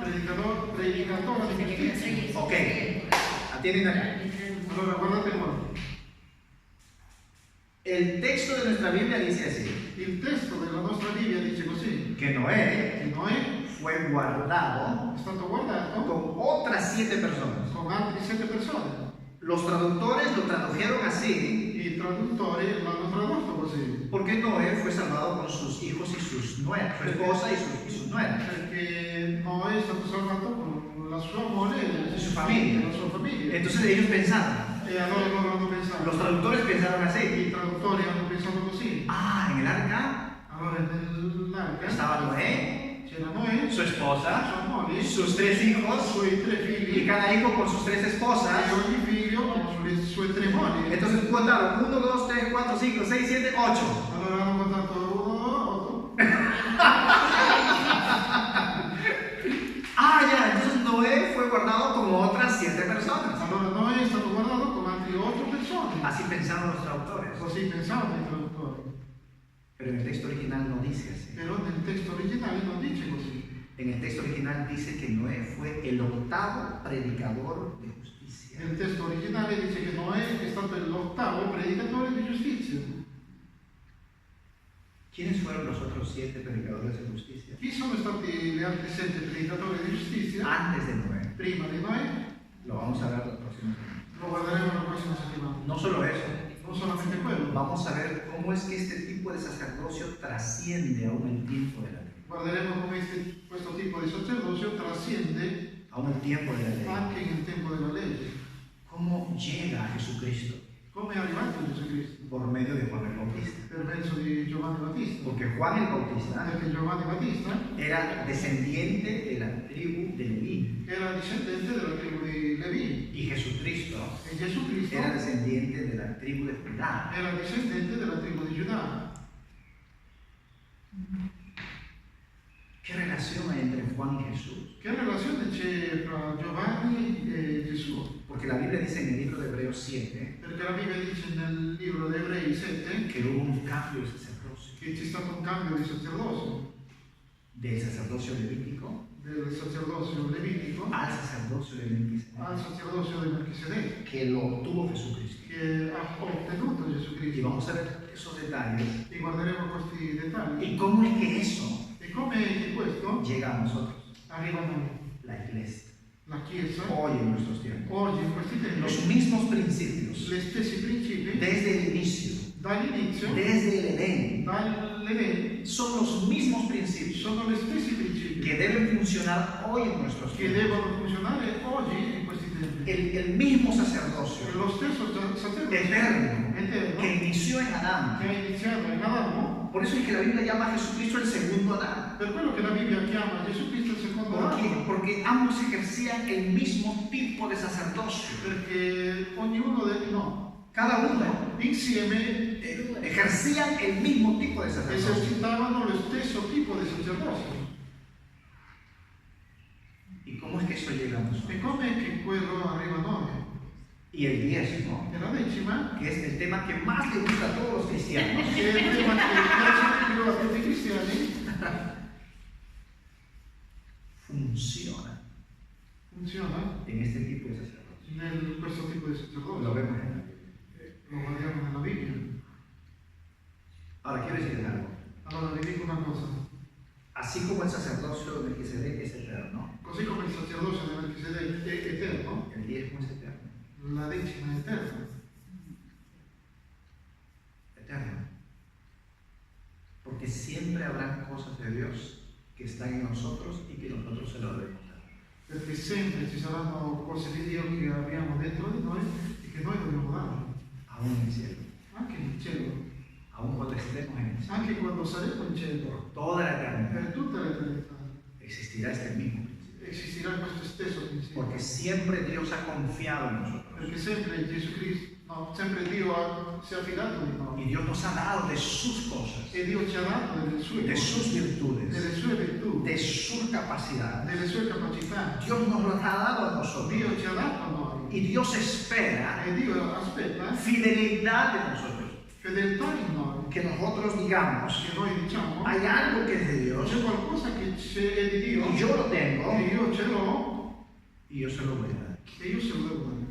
predicatore di giustizia. Ok, atienden acá. Allora guardate qua, El texto de nuestra Biblia dice así, il testo della nostra Bibbia dice così, que Noé che Noè fue guardado è stato guardato con otras 7 personas. con altre 7 persone. Los traductores lo tradujeron así I traduttori l'hanno tradotto così, porque Noé fue salvado con sus hijos y sus nueras, su esposa y sus nueras. perché Noè è stato salvato con la sua moglie Y su familia. la sua famiglia. Entonces ellos pensaron, E allora loro hanno pensato, los traductores pensaron así, i traduttori hanno pensato così. en el arca Allora nell'arca estaba Noé, c'era Noè, su esposa, sua moglie, sus 3 hijos i suoi 3 y figli cada hijo con sus 3 e esposas. ogni figlio con le sue 3 mogli. Entonces contaron 1, 2, 3, 4, 5, 6, 7, 8. Allora hanno contato 1, 8. Entonces Noé fue guardado con otras 7 personas. Allora Noè è stato guardato con altre 8 persone. Así pensaron los traductores. Così pensavano i traduttori. Pero en el texto original no dice así. Però nel testo originale non dice così. En el texto original dice que Noé fue el 8º predicador de justicia. Nel testo originale dice che Noè è stato l'8º predicatore di giustizia. ¿Quiénes fueron los otros 7 predicadores de justicia? Chi sono stati gli altri 7 predicatori di giustizia? Antes de Noé. Prima di Noè, Lo vamos a ver la próxima semana. lo guarderemo la prossima settimana. No solo eso, Non solamente quello, vamos a ver cómo es que este tipo de sacerdocio trasciende aún el tiempo de la ley. guarderemo come questo tipo di sacerdozio trascende Aún el tiempo de la ley. anche nel tempo della legge. ¿Cómo llega a Jesucristo? Come è arrivato Gesù Cristo? Por medio de Juan el Bautista. Per mezzo di Giovanni Battista. Porque Juan el Bautista Perché Giovanni Battista era descendiente de la tribu de Leví. era discendente della tribù di Levi Y Jesucristo e Gesù Cristo era descendiente de la tribu de Judá. era discendente della tribù di Giuda. ¿Qué relación hay entre Juan y Jesús? Che relazione c'è tra Giovanni e Gesù? Porque la Biblia dice en el libro de Hebreos 7 Perché la Bibbia dice nel libro di Ebrei 7 que hubo un cambio de sacerdocio, che c'è stato un cambio di sacerdozio, del sacerdocio levítico del sacerdozio levitico al sacerdocio de Melquisedec, al sacerdozio di Melchisedec, que lo obtuvo Jesucristo. che ha ottenuto Gesù Y Cristo. vamos a ver esos detalles E guarderemo questi dettagli. y cómo es que eso E come che questo llega a nosotros, arriva a noi, la iglesia, la Chiesa, hoy en nuestros tiempos. oggi in questi Los tempi, mismos principios, gli stessi principi, desde el inicio, dall'inizio, desde el Edén, dall'Eden, son los mismos principios sono gli stessi principi que deben funcionar hoy en nuestros che tiempos. devono funzionare oggi in questi tempi. El mismo È sacerdocio lo stesso sacerdozio eterno eterno que inició en Adán. che ha iniziato in Adamo, Por eso es que la Biblia llama a Jesucristo el segundo Adán. per quello che la Bibbia chiama Gesù Cristo il secondo ¿Por qué? Adamo, Porque ambos ejercían el mismo tipo de sacerdocio. perché ognuno Cada uno insieme ejercían el mismo tipo de sacerdocio. esercitavano lo stesso tipo di sacerdozio. ¿Y cómo es que eso llega a nosotros? E come che quello arriva a noi? Y el diezmo, E la decima, que es el tema que más le gusta a todos los cristianos, che è il tema che piace di più a tutti i cristiani, funciona funziona en este tipo de sacerdocio. in questo tipo di Lo sacerdozio. vemos en la Biblia. Lo guardiamo nella Bibbia. Ahora quiero decirles algo. Allora vi dico una cosa, Así como el sacerdocio de Melquisedec es eterno, così come il sacerdozio di Melchisedec è eterno, el diezmo es eterno. La decima è eterna. Eterno. Porque siempre habrán cosas de Dios que están en nosotros y que nosotros se lo debemos dar. Perché sempre ci saranno cose di Dio che abbiamo dentro di noi e che noi dobbiamo dare. Aún en el cielo. Anche nel cielo. Aún cuando estemos en el cielo. Anche quando saremo in cielo. Por toda la eternidad Per tutta l'eternità. existirá este mismo principio. Existirà questo stesso principio. Porque siempre Dios ha confiado en nosotros. Perché sempre Gesù Cristo, no, sempre Dio si è affidato di noi. Y Dios nos ha dado de sus cosas, E Dio ci ha dato delle sue de cose, sus virtudes, delle sue virtù, de sus capacidades. delle sue capacità. Dios nos lo ha dado a nosotros. Dio ci ha dato a noi. Y Dios espera E Dio aspetta fidelidad de nosotros. fedeltà in noi. Que nosotros digamos, Che noi diciamo, hay algo que es de Dios c'è qualcosa che è di Dio, y yo lo tengo che io ce l'ho, y yo se lo voy a dar. e io se lo devo dare.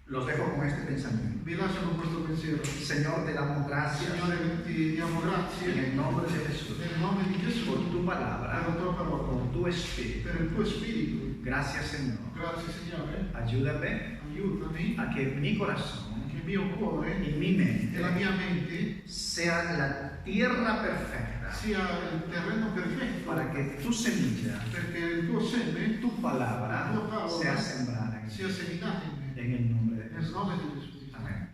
Los dejo con este pensamiento. Vi lascio con questo pensiero. Señor, te damos gracias Signore, ti diamo en grazie el nombre de Jesús nel nome di Gesù por tu per palabra, la tua parola, por tu espíritu. per il tuo spirito. Gracias, Señor. Grazie Signore, Ayúdame aiutami a que mi corazón che il mio cuore y mi e la mente mia mente sea la tierra perfecta sia il terreno perfetto para que tu semilla, perché il tuo seme tu palabra sea sembrada sia seminato in me. en el nombre de Nel Jesús. nome di Gesù. Amén.